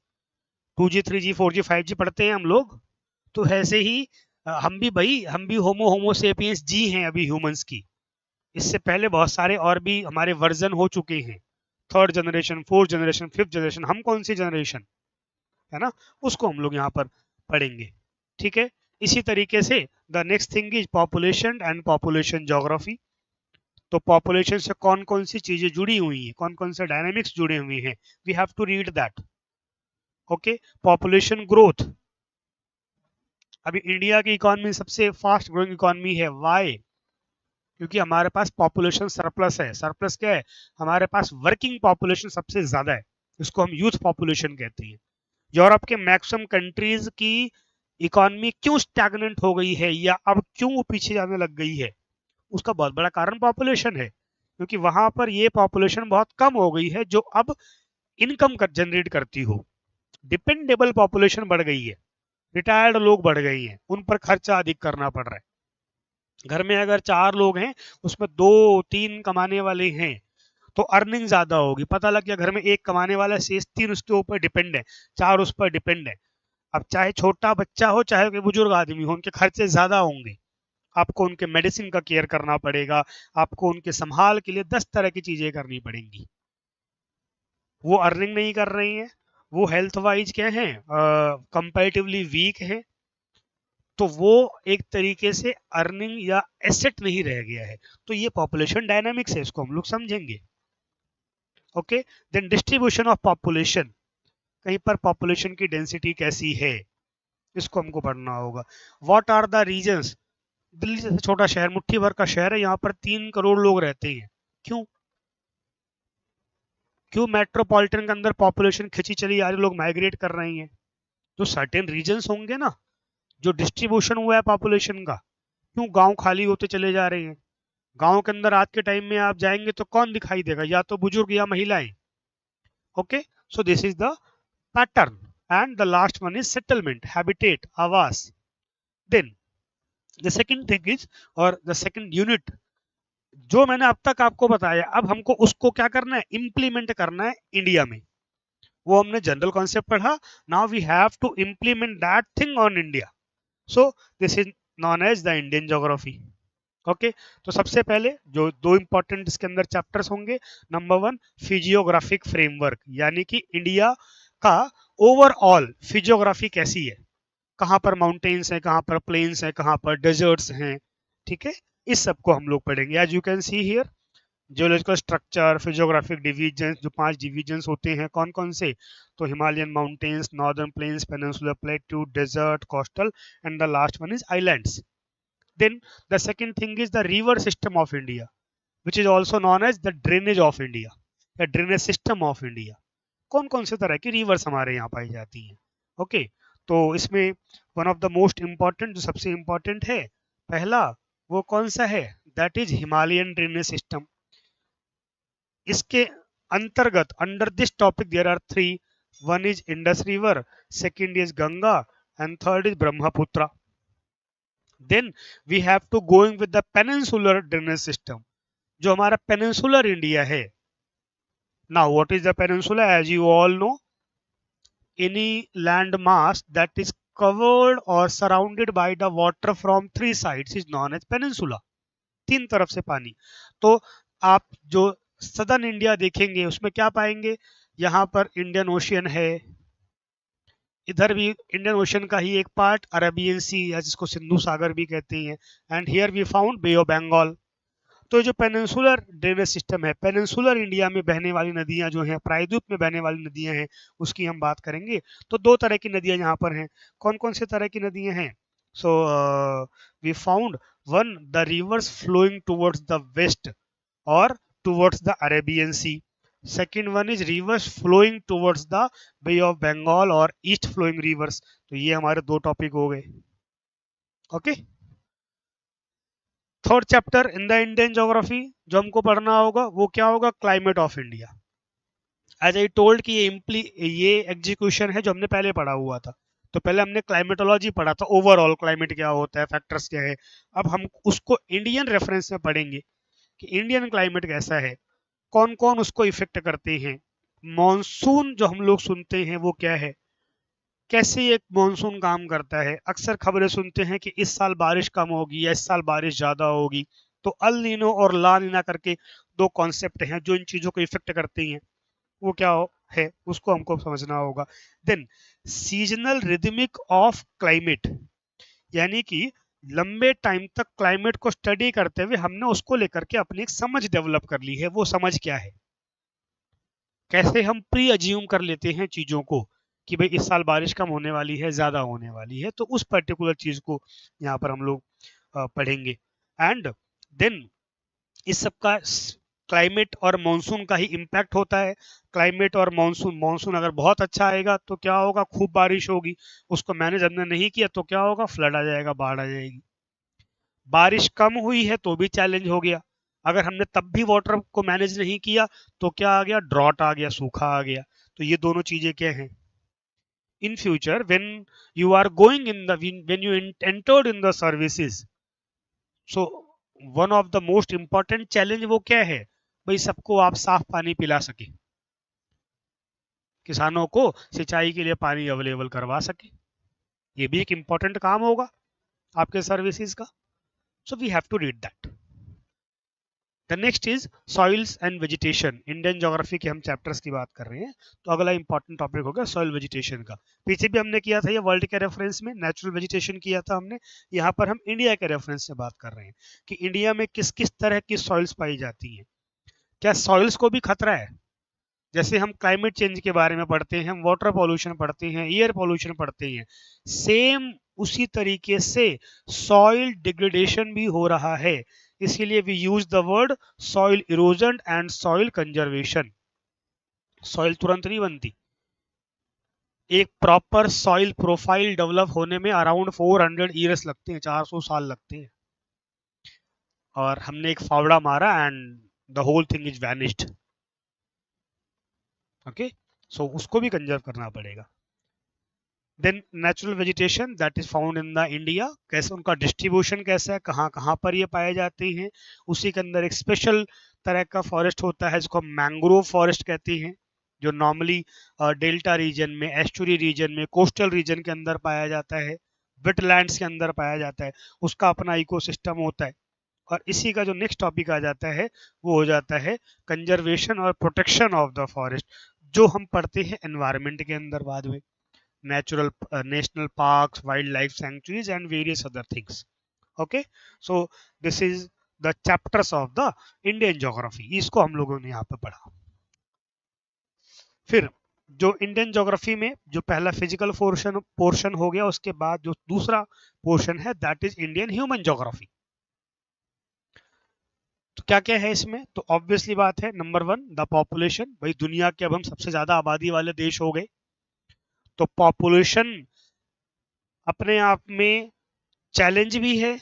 2G 3G 4G 5G पढ़ते हैं हम लोग, तो ऐसे ही हम भी भाई, हम भी होमो सेपियंस जी हैं अभी ह्यूमंस की। इससे पहले बहुत सारे और भी हमारे वर्जन हो चुके हैं, 3rd generation, 4th generation, 5th generation. हम कौन सी जनरेशन है ना, उसको हम लोग यहाँ पर पढ़ेंगे। ठीक है, इसी तरीके से the next thing is population and population geography. तो पॉपुलेशन से कौन कौन सी चीजें जुड़ी हुई हैं, कौन कौन से डायनामिक्स जुड़े हुए हैं, we have to read that. Okay, population growth. अभी इंडिया की इकोनॉमी सबसे फास्ट ग्रोइंग इकोनॉमी है, वाई? क्योंकि हमारे पास पॉपुलेशन सरप्लस है। सरप्लस क्या है? हमारे पास वर्किंग पॉपुलेशन सबसे ज्यादा है, इसको हम यूथ पॉपुलेशन कहते हैं। यूरोप के मैक्सिमम कंट्रीज की इकोनॉमी क्यों स्टैग्नेंट हो गई है या अब क्यों पीछे जाने लग गई है, उसका बहुत बड़ा कारण पॉपुलेशन है। क्योंकि वहां पर ये पॉपुलेशन बहुत कम हो गई है जो अब इनकम जनरेट करती हो। डिपेंडेबल पॉपुलेशन बढ़ गई है, रिटायर्ड लोग बढ़ गए हैं, उन पर खर्चा अधिक करना पड़ रहा है। घर में अगर 4 लोग हैं, उसमें 2-3 कमाने वाले हैं, तो अर्निंग ज्यादा होगी। पता लग गया घर में एक कमाने वाला शेष 3 उसके ऊपर डिपेंड है, 4 उस पर डिपेंड है। अब चाहे छोटा बच्चा हो चाहे कोई बुजुर्ग आदमी हो, उनके खर्चे ज्यादा होंगे। आपको उनके मेडिसिन का केयर करना पड़ेगा, आपको उनके संभाल के लिए 10 तरह की चीजें करनी पड़ेंगी। वो अर्निंग नहीं कर रही हैं, वो हेल्थ वाइज क्या है, कंपैरेटिवली वीक है, तो वो एक तरीके से अर्निंग या एसेट नहीं रह गया है। तो ये पॉपुलेशन डायनामिक्स है, इसको हम लोग समझेंगे। Okay, then distribution of population, कहीं पर पॉपुलेशन की डेंसिटी कैसी है, इसको हमको पढ़ना होगा। What are the reasons Delhi जैसे छोटा शहर, मुट्ठी भर का शहर है, यहाँ पर 3 करोड़ लोग रहते हैं। क्यों? क्यों मेट्रोपॉलिटन के अंदर पॉपुलेशन खिंची चली आ रही, लोग माइग्रेट कर रहे हैं? जो सर्टेन रीजन्स होंगे ना, जो डिस्ट्रीब्यूशन हुआ है पॉपुलेशन का, क्यों गांव खाली होते चले जा रहे हैं? गांव के अंदर आज के टाइम में आप जाएंगे तो कौन दिखाई देगा? या तो बुजुर्ग या महिलाएं। Okay, so this is the pattern. And the last one is settlement, habitat, आवास। Then the second thing is, और द सेकंड यूनिट जो मैंने अब तक आपको बताया, अब हमको उसको क्या करना है? इम्प्लीमेंट करना है इंडिया में। वो हमने जनरल कॉन्सेप्ट पढ़ा, now we have to implement that thing on India. So this is known as the Indian geography. Okay, तो सबसे पहले जो दो इंपॉर्टेंट इसके अंदर चैप्टर्स होंगे, नंबर 1 फिजियोग्राफिक फ्रेमवर्क, यानी कि इंडिया का ओवरऑल फिजियोग्राफी कैसी है, कहाँ पर माउंटेन्स हैं, कहाँ पर प्लेन्स हैं, कहाँ पर डेजर्ट्स हैं, ठीक है, इस सब को हम लोग पढ़ेंगे। As you can see here, geological structure, physiographic division, जो 5 डिवीजन्स होते हैं कौन कौन से, तो Himalayan mountains, northern plains, peninsular plateau, desert, coastal, and the last one is islands. Then the second thing is the river system of India, which is also known as the drainage of India, the drainage system of India। कौन कौन से तरह की reverse हमारे यहाँ पाई जाती हैं? Okay, तो इसमें one of the most important, जो सबसे इम्पॉर्टेंट है पहला, वो कौन सा है? That is Himalayan drainage system. इसके अंतर्गत, under this topic there are 3, one is Indus river, second is Ganga, and third is Brahmaputra. Then we have to going with the peninsular drainage system, जो हमारा peninsular India है। Now what is the peninsula? As you all know, any land mass that is covered or surrounded by the water from 3 sides is known as peninsula। 3 तरफ से पानी। तो आप जो southern India देखेंगे उसमें क्या पाएंगे? यहाँ पर इंडियन ओशियन है, इधर भी इंडियन ओशन का ही एक पार्ट अरेबियन सी, या जिसको सिंधु सागर भी कहते हैं, and here we found Bay of Bengal. तो जो पेनिनसुलर ड्रेनेज सिस्टम है, पेनिनसुलर इंडिया में बहने वाली नदियां जो हैं, प्रायद्वीप में बहने वाली नदियां हैं, उसकी हम बात करेंगे। तो 2 तरह की नदियां यहाँ पर हैं। कौन कौन से तरह की नदियां हैं? So we found one, the rivers flowing towards the west और towards the Arabian sea. Second one is rivers flowing towards the bay of Bengal और ईस्ट फ्लोइंग रिवर्स। तो ये हमारे 2 टॉपिक हो गए। Okay, third chapter in the Indian geography जो हमको पढ़ना होगा वो क्या होगा? Climate of India. As I told कि ये एग्जीक्यूशन है जो हमने पहले पढ़ा हुआ था। तो पहले हमने क्लाइमेटोलॉजी पढ़ा था, ओवरऑल क्लाइमेट क्या होता है, फैक्टर्स क्या है। अब हम उसको इंडियन रेफरेंस में पढ़ेंगे कि इंडियन क्लाइमेट कैसा है, कौन कौन उसको इफेक्ट करते हैं। मॉनसून जो हम लोग सुनते हैं वो क्या है, कैसे एक मॉनसून काम करता है। अक्सर खबरें सुनते हैं कि इस साल बारिश कम होगी या इस साल बारिश ज्यादा होगी। तो अल नीनो और ला नीना करके 2 कॉन्सेप्ट हैं जो इन चीजों को इफेक्ट करती हैं। वो क्या है उसको हमको समझना होगा। Then seasonal rhythmic of climate, यानी कि लंबे टाइम तक क्लाइमेट को स्टडी करते हुए हमने उसको लेकर के अपनी एक समझ डेवलप कर ली है। वो समझ क्या है? कैसे हम प्री अज्यूम कर लेते हैं चीजों को कि भाई इस साल बारिश कम होने वाली है, ज्यादा होने वाली है। तो उस पर्टिकुलर चीज को यहाँ पर हम लोग पढ़ेंगे। एंड देन इस सब का क्लाइमेट और मॉनसून का ही इम्पैक्ट होता है। क्लाइमेट और मॉनसून, मॉनसून अगर बहुत अच्छा आएगा तो क्या होगा? खूब बारिश होगी। उसको मैनेज हमने नहीं किया तो क्या होगा? फ्लड आ जाएगा, बाढ़ आ जाएगी। बारिश कम हुई है तो भी चैलेंज हो गया। अगर हमने तब भी वाटर को मैनेज नहीं किया तो क्या आ गया? ड्रॉट आ गया, सूखा आ गया। तो ये दोनों चीजें क्या हैं? in future when you are going in the when you entered in the services, so one of the most important challenge वो क्या है? भाई सबको आप साफ पानी पिला सके, किसानों को सिंचाई के लिए पानी अवेलेबल करवा सके। ये भी एक इंपॉर्टेंट काम होगा आपके सर्विसेज का। So we have to read that. The next is soils and vegetation. Indian geography के हम चैप्टर्स की बात कर रहे हैं, तो अगला इंपॉर्टेंट टॉपिक होगा सॉइल वेजिटेशन का। पीछे भी हमने किया था ये वर्ल्ड के रेफरेंस में, नेचुरल वेजिटेशन किया था हमने। यहाँ पर हम इंडिया के रेफरेंस से बात कर रहे हैं कि इंडिया में किस किस तरह की सॉइल्स पाई जाती हैं। क्या सॉइल्स को भी खतरा है? जैसे हम क्लाइमेट चेंज के बारे में पढ़ते हैं, हम वाटर पॉल्यूशन पढ़ते हैं, एयर पॉल्यूशन पढ़ते हैं, सेम उसी तरीके से सॉइल डिग्रेडेशन भी हो रहा है, इसीलिए we use the word soil erosion and soil conservation. Soil तुरंत नहीं बनती, एक प्रॉपर सॉइल प्रोफाइल डेवलप होने में अराउंड 400 ईयर्स लगते हैं, 400 साल लगते हैं, और हमने एक फावड़ा मारा and the whole thing is vanished. Okay, so उसको भी कंजर्व करना पड़ेगा। Then natural vegetation that is found in the India, कैसे उनका डिस्ट्रीब्यूशन कैसा है, कहाँ कहाँ पर ये पाए जाते हैं। उसी के अंदर एक स्पेशल तरह का फॉरेस्ट होता है जिसको मैंग्रोव फॉरेस्ट कहते हैं, जो नॉर्मली डेल्टा रीजन में, एस्चुरी रीजन में, कोस्टल रीजन के अंदर पाया जाता है, वेटलैंड्स के अंदर पाया जाता है, उसका अपना इकोसिस्टम होता है। और इसी का जो नेक्स्ट टॉपिक आ जाता है वो हो जाता है कंजर्वेशन और प्रोटेक्शन ऑफ द फॉरेस्ट, जो हम पढ़ते हैं एनवायरनमेंट के अंदर बाद में, natural national parks, wild life sanctuaries and various other things. Okay, so this is the chapters of the Indian geography, इसको हम लोगों ने यहाँ पे पढ़ा। फिर जो इंडियन ज्योग्राफी में जो पहला फिजिकल पोर्शन हो गया, उसके बाद जो दूसरा पोर्शन है that is Indian human geography. तो क्या क्या है इसमें, तो ऑब्वियसली बात है नंबर 1 द पॉपुलेशन, भाई दुनिया के अब हम सबसे ज्यादा आबादी वाले देश हो गए, तो पॉपुलेशन अपने आप में चैलेंज भी है,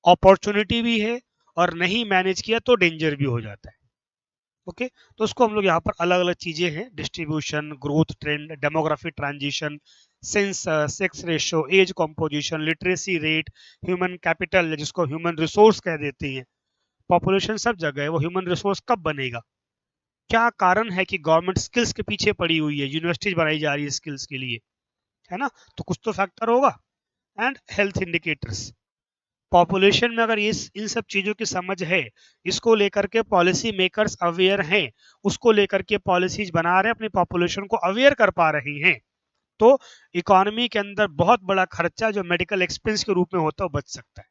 अपॉर्चुनिटी भी है, और नहीं मैनेज किया तो डेंजर भी हो जाता है। ओके, तो उसको हम लोग यहाँ पर अलग अलग चीजें हैं, distribution, growth trend, demography transition, census, sex ratio, age composition, literacy rate, human capital जिसको ह्यूमन रिसोर्स कह देते हैं, पॉपुलेशन सब जगह है, वो ह्यूमन रिसोर्स कब बनेगा, क्या कारण है कि गवर्नमेंट स्किल्स के पीछे पड़ी हुई है, यूनिवर्सिटीज बनाई जा रही है स्किल्स के लिए, है ना, तो कुछ तो फैक्टर होगा। एंड हेल्थ इंडिकेटर्स, पॉपुलेशन में अगर इस इन सब चीजों की समझ है, इसको लेकर के पॉलिसी मेकर्स अवेयर हैं, उसको लेकर के पॉलिसीज बना रहे हैं, अपनी पॉपुलेशन को अवेयर कर पा रही हैं, तो इकोनॉमी के अंदर बहुत बड़ा खर्चा जो मेडिकल एक्सपेंस के रूप में होता है वो बच सकता है।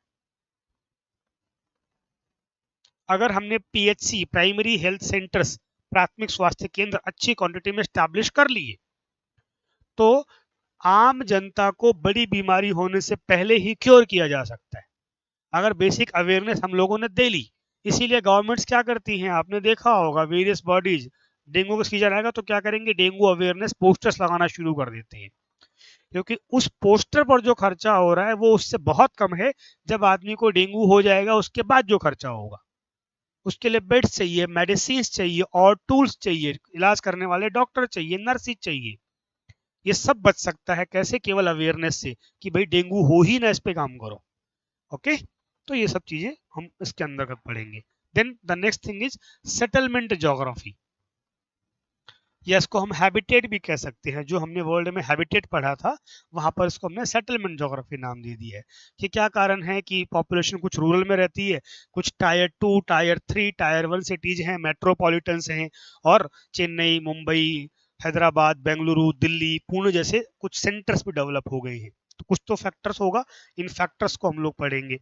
अगर हमने पीएचसी, प्राइमरी हेल्थ सेंटर्स, प्राथमिक स्वास्थ्य केंद्र अच्छी क्वांटिटी में स्टैब्लिश कर लिए, तो आम जनता को बड़ी बीमारी होने से पहले ही क्योर किया जा सकता है, अगर बेसिक अवेयरनेस हम लोगों ने दे ली। इसीलिए गवर्नमेंट्स क्या करती हैं, आपने देखा होगा वेरियस बॉडीज, डेंगू का सीजन आएगा तो क्या करेंगे, डेंगू अवेयरनेस पोस्टर्स लगाना शुरू कर देते हैं, क्योंकि उस पोस्टर पर जो खर्चा हो रहा है वो उससे बहुत कम है, जब आदमी को डेंगू हो जाएगा उसके बाद जो खर्चा होगा, उसके लिए बेड्स चाहिए, मेडिसिन चाहिए, और टूल्स चाहिए, इलाज करने वाले डॉक्टर चाहिए, नर्सिस चाहिए, ये सब बच सकता है कैसे, केवल अवेयरनेस से, कि भाई डेंगू हो ही ना, इस पे काम करो। ओके, तो ये सब चीजें हम इसके अंदर पढ़ेंगे। Then the next thing is settlement geography, या इसको हम हैबिटेट भी कह सकते हैं, जो हमने वर्ल्ड में हैबिटेट पढ़ा था वहां पर इसको हमने सेटलमेंट ज्योग्राफी नाम दे दिया है, कि क्या कारण है कि पॉपुलेशन कुछ रूरल में रहती है, कुछ टायर 2, टायर 3, टायर 1 सिटीज हैं, मेट्रोपॉलिटन्स हैं, और चेन्नई, मुंबई, हैदराबाद, बेंगलुरु, दिल्ली, पुणे जैसे कुछ सेंटर्स भी डेवलप हो गए हैं, तो कुछ तो फैक्टर्स होगा, इन फैक्टर्स को हम लोग पढ़ेंगे।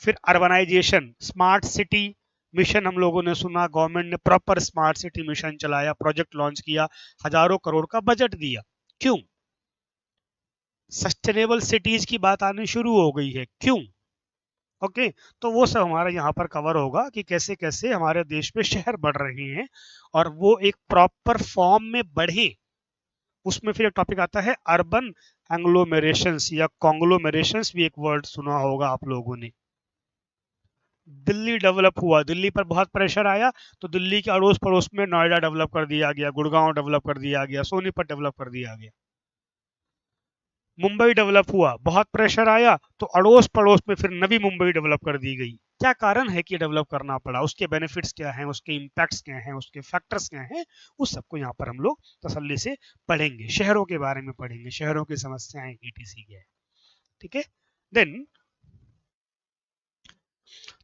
फिर अर्बनाइजेशन, स्मार्ट सिटी मिशन हम लोगों ने सुना, गवर्नमेंट ने प्रॉपर स्मार्ट सिटी मिशन चलाया, प्रोजेक्ट लॉन्च किया, हजारों करोड़ का बजट दिया, क्यों, सस्टेनेबल सिटीज की बात आनी शुरू हो गई है, क्यों। ओके, तो वो सब हमारा यहाँ पर कवर होगा कि कैसे कैसे हमारे देश में शहर बढ़ रहे हैं, और वो एक प्रॉपर फॉर्म में बढ़े। उसमें फिर एक टॉपिक आता है अर्बन एंग्लोमेरेशंस या कॉन्ग्लोमेरेशंस, भी एक वर्ड सुना होगा आप लोगों ने। दिल्ली डेवलप हुआ, दिल्ली पर बहुत प्रेशर आया, तो दिल्ली के अड़ोस पड़ोस में नोएडा डेवलप कर दिया गया, गुड़गांव डेवलप कर दिया गया, सोनीपत डेवलप कर दिया गया। मुंबई डेवलप हुआ, बहुत प्रेशर आया, तो अड़ोस पड़ोस में फिर नवी मुंबई डेवलप कर दी गई। क्या कारण है कि डेवलप करना पड़ा, उसके बेनिफिट्स क्या हैं, उसके इम्पैक्ट्स क्या हैं, उसके फैक्टर्स क्या हैं, उस सबको यहाँ पर हम लोग तसल्ली से पढ़ेंगे, शहरों के बारे में पढ़ेंगे, शहरों की समस्याएं ईटीसी क्या है, ठीक है। Then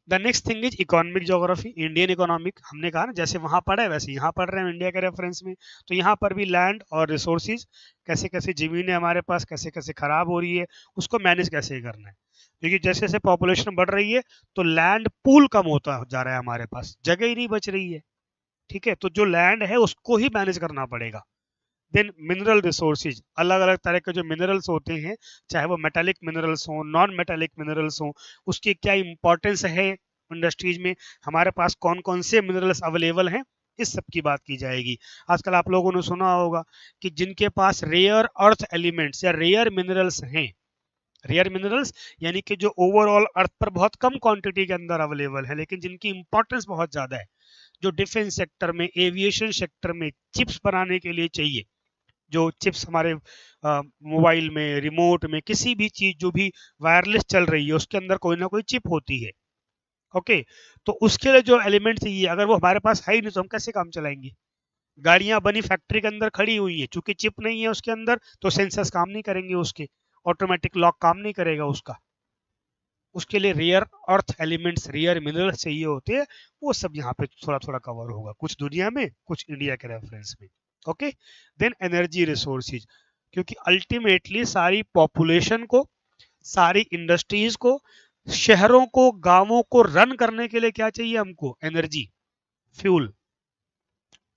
the next thing is economic geography, Indian economic, हमने कहा ना जैसे वहां पढ़ा है वैसे यहाँ पढ़ रहे हैं इंडिया के रेफरेंस में, तो यहाँ पर भी लैंड और रिसोर्सेज, कैसे कैसे जमीनें हमारे पास कैसे कैसे खराब हो रही है, उसको मैनेज कैसे करना है, क्योंकि जैसे जैसे पॉपुलेशन बढ़ रही है तो लैंड पूल कम होता जा रहा है, हमारे पास जगह ही नहीं बच रही है, ठीक है, तो जो लैंड है उसको ही मैनेज करना पड़ेगा, देन मिनरल रिसोर्सेज, अलग अलग तरह के जो मिनरल्स होते हैं, चाहे वो मेटालिक मिनरल्स हो, नॉन मेटालिक मिनरल्स हो, उसकी क्या इंपॉर्टेंस है इंडस्ट्रीज में, हमारे पास कौन कौन से मिनरल्स अवेलेबल हैं, इस सब की बात की जाएगी। आजकल आप लोगों ने सुना होगा कि जिनके पास रेयर अर्थ एलिमेंट्स या रेयर मिनरल्स हैं, रेयर मिनरल्स यानी कि जो ओवरऑल अर्थ पर बहुत कम क्वांटिटी के अंदर अवेलेबल है, लेकिन जिनकी इंपॉर्टेंस बहुत ज्यादा है, जो डिफेंस सेक्टर में, एविएशन सेक्टर में चिप्स बनाने के लिए चाहिए, जो चिप्स हमारे मोबाइल में, रिमोट में, किसी भी चीज जो भी वायरलेस चल रही है उसके अंदर कोई ना कोई चिप होती है। ओके, तो उसके लिए जो एलिमेंट चाहिए अगर वो हमारे पास है ही नहीं तो हम कैसे काम चलाएंगे। गाड़ियां बनी फैक्ट्री के अंदर खड़ी हुई है, चूंकि चिप नहीं है उसके अंदर तो सेंसर्स काम नहीं करेंगे, उसके ऑटोमेटिक लॉक काम नहीं करेगा उसका। उसके लिए rare earth elements, rare minerals चाहिए होते हैं, वो सब यहाँ पे थोड़ा थोड़ा कवर होगा, कुछ दुनिया में, कुछ इंडिया के रेफरेंस में। ओके, देन एनर्जी रिसोर्सेज, क्योंकि अल्टीमेटली सारी पॉपुलेशन को, सारी इंडस्ट्रीज को, शहरों को, गांवों को रन करने के लिए क्या चाहिए हमको, एनर्जी, फ्यूल।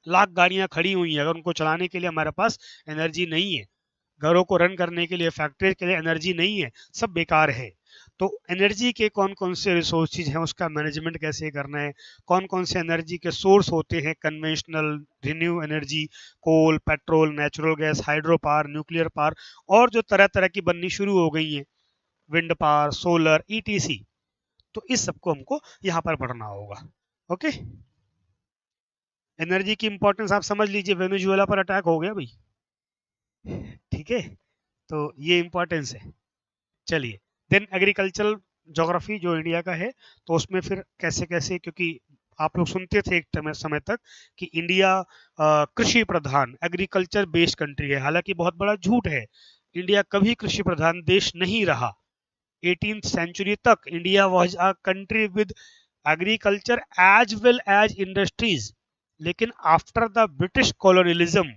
लाख गाड़ियां खड़ी हुई हैं, अगर उनको चलाने के लिए हमारे पास एनर्जी नहीं है, घरों को रन करने के लिए, फैक्ट्री के लिए एनर्जी नहीं है, सब बेकार है। तो एनर्जी के कौन कौन से रिसोर्सेज हैं, उसका मैनेजमेंट कैसे करना है, कौन कौन से एनर्जी के सोर्स होते हैं, conventional, renew energy, coal, petrol, natural gas, hydro power, nuclear power, और जो तरह तरह की बननी शुरू हो गई हैं, विंड पावर, सोलर, ईटीसी। तो इस सबको हमको यहाँ पर पढ़ना होगा। ओके, एनर्जी की इंपॉर्टेंस आप समझ लीजिए, वेनेजुएला पर अटैक हो गया भाई, ठीक है, तो ये इंपॉर्टेंस है। चलिए, देन एग्रीकल्चरल ज्योग्राफी जो इंडिया का है, तो उसमें फिर कैसे कैसे, क्योंकि आप लोग सुनते थे एक समय तक कि इंडिया कृषि प्रधान, एग्रीकल्चर बेस्ड कंट्री है, हालांकि बहुत बड़ा झूठ है, इंडिया कभी कृषि प्रधान देश नहीं रहा। 18th सेंचुरी तक India was a country with agriculture as well as industries, लेकिन after the British colonialism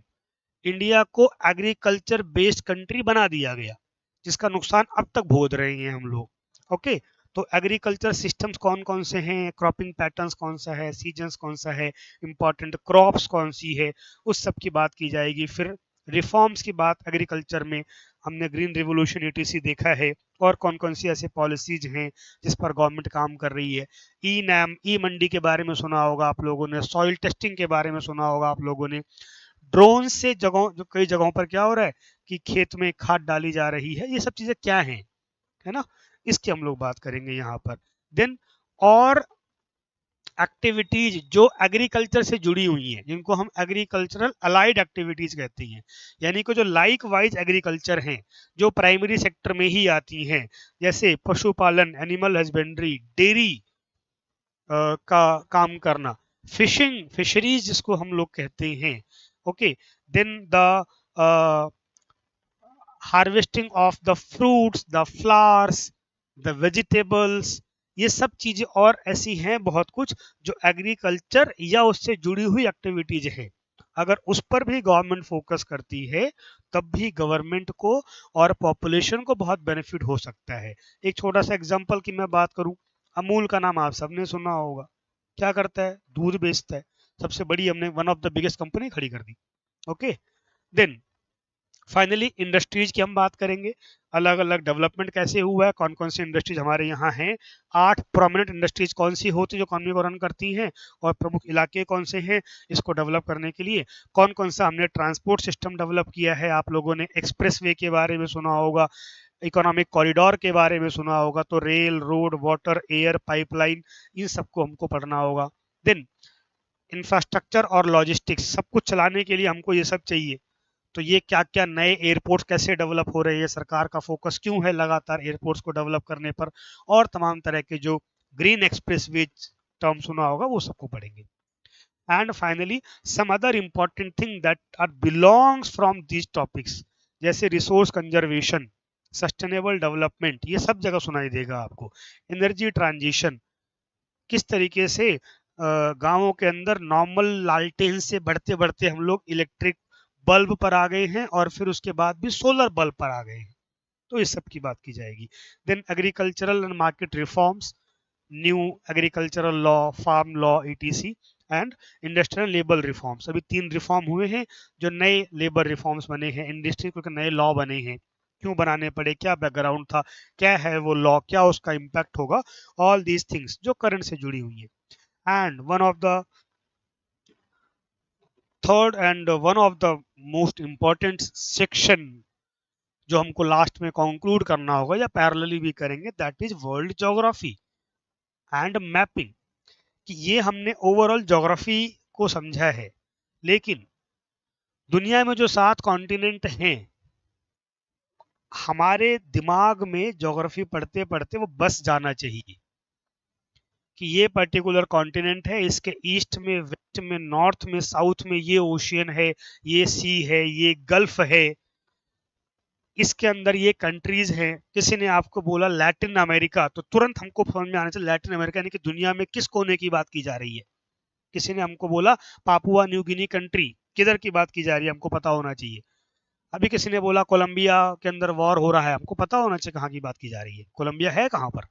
India को एग्रीकल्चर बेस्ड कंट्री बना दिया गया, जिसका नुकसान अब तक भोग रहे हैं हम लोग। ओके, तो एग्रीकल्चर सिस्टम्स कौन कौन से हैं, क्रॉपिंग पैटर्न्स कौन सा है, सीजन्स कौन सा है, इंपॉर्टेंट क्रॉप्स कौन सी है, उस सब की बात की जाएगी। फिर रिफॉर्म्स की बात एग्रीकल्चर में, हमने ग्रीन रिवोल्यूशन ईटीसी देखा है, और कौन कौन सी ऐसे पॉलिसीज हैं जिस पर गवर्नमेंट काम कर रही है। ई नैम, ई मंडी के बारे में सुना होगा आप लोगों ने, सॉइल टेस्टिंग के बारे में सुना होगा आप लोगों ने, ड्रोन से जगहों, जो कई जगहों पर क्या हो रहा है कि खेत में खाद डाली जा रही है, ये सब चीजें क्या हैं, है ना, इसकी हम लोग बात करेंगे यहाँ पर। देन और एक्टिविटीज जो एग्रीकल्चर से जुड़ी हुई हैं, जिनको हम एग्रीकल्चरल अलाइड एक्टिविटीज कहते हैं, यानी कि जो लाइक वाइज एग्रीकल्चर हैं, जो प्राइमरी सेक्टर में ही आती हैं, जैसे पशुपालन, एनिमल हस्बेंड्री, डेयरी का काम करना, फिशिंग, फिशरीज जिसको हम लोग कहते हैं। Okay, then the harvesting of the fruits, the flowers, the vegetables, ये सब चीजें और ऐसी हैं बहुत कुछ जो एग्रीकल्चर या उससे जुड़ी हुई एक्टिविटीज है। अगर उस पर भी गवर्नमेंट फोकस करती है तब भी गवर्नमेंट को और पॉपुलेशन को बहुत बेनिफिट हो सकता है। एक छोटा सा एग्जांपल की मैं बात करूं, अमूल का नाम आप सबने सुना होगा, क्या करता है, दूध बेचता है, सबसे बड़ी हमने one of the biggest company खड़ी कर दी। ओके, देन फाइनली इंडस्ट्रीज की हम बात करेंगे, अलग अलग डेवलपमेंट कैसे हुआ है, कौन कौन सी इंडस्ट्रीज हमारे यहाँ हैं, 8 प्रोमिनेंट इंडस्ट्रीज कौन सी होती है जो इकोनॉमी को रन करती हैं, और प्रमुख इलाके कौन से हैं इसको डेवलप करने के लिए, कौन कौन सा हमने ट्रांसपोर्ट सिस्टम डेवलप किया है, आप लोगों ने एक्सप्रेसवे के बारे में सुना होगा, इकोनॉमिक कॉरिडोर के बारे में सुना होगा, तो rail, road, water, air, pipeline, इन सबको हमको पढ़ना होगा। देन इंफ्रास्ट्रक्चर और लॉजिस्टिक्स, सब कुछ चलाने के लिए हमको ये सब चाहिए, तो ये क्या क्या नए एयरपोर्ट्स कैसे डेवलप हो रहे हैं, सरकार का फोकस क्यों है लगातार एयरपोर्ट्स को डेवलप करने पर, और तमाम तरह के जो ग्रीन एक्सप्रेसवे टर्म सुना होगा वो सबको पढ़ेंगे। And finally some other important thing that are belongs from these topics, जैसे रिसोर्स कंजर्वेशन, सस्टेनेबल डेवलपमेंट, ये सब जगह सुनाई देगा आपको। एनर्जी ट्रांजिशन, किस तरीके से गांवों के अंदर नॉर्मल लालटेन से बढ़ते बढ़ते हम लोग इलेक्ट्रिक बल्ब पर आ गए हैं, और फिर उसके बाद भी सोलर बल्ब पर आ गए हैं, तो इस सब की बात की जाएगी। Then agricultural and market reforms, new agricultural law, farm law, ETC, and industrial labour reforms. अभी 3 रिफॉर्म हुए हैं जो नए लेबर रिफॉर्म्स बने हैं इंडस्ट्री के, नए लॉ बने हैं, क्यों बनाने पड़े, क्या बैकग्राउंड था, क्या है वो लॉ, क्या उसका इम्पैक्ट होगा, ऑल दीज थिंग्स जो करंट से जुड़ी हुई है। And one of the most important section जो हमको लास्ट में कंक्लूड करना होगा या पैरेलली भी करेंगे, that is world geography and mapping. कि ये हमने ओवरऑल ज्योग्राफी को समझा है, लेकिन दुनिया में जो 7 कॉन्टिनेंट हैं, हमारे दिमाग में ज्योग्राफी पढ़ते पढ़ते वो बस जाना चाहिए कि ये पर्टिकुलर कॉन्टिनेंट है, इसके ईस्ट में, वेस्ट में, नॉर्थ में, साउथ में ये ओशियन है, ये सी है, ये गल्फ है, इसके अंदर ये कंट्रीज हैं। किसी ने आपको बोला लैटिन अमेरिका, तो तुरंत हमको समझ में आना चाहिए लैटिन अमेरिका यानी कि दुनिया में किस कोने की बात की जा रही है। किसी ने हमको बोला पापुआ न्यू गिनी कंट्री, किधर की बात की जा रही है, हमको पता होना चाहिए। अभी किसी ने बोला कोलंबिया के अंदर वॉर हो रहा है, हमको पता होना चाहिए कहाँ की बात की जा रही है, कोलंबिया है कहाँ पर।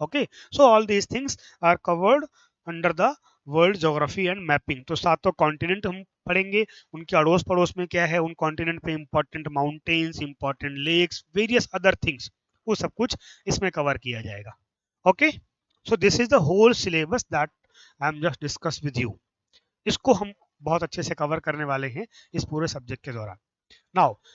Okay, so all these things are covered under the world geography and mapping. तो 7 कॉन्टिनेंट हम पढ़ेंगे, उनके अड़ोस पड़ोस में क्या है, उन कॉन्टिनेंट पे important mountains, important lakes, various other things, वो सब कुछ इसमें कवर किया जाएगा। Okay, so this is the whole syllabus that I am just discuss with you. इसको हम बहुत अच्छे से कवर करने वाले हैं इस पूरे सब्जेक्ट के दौरान। नाउ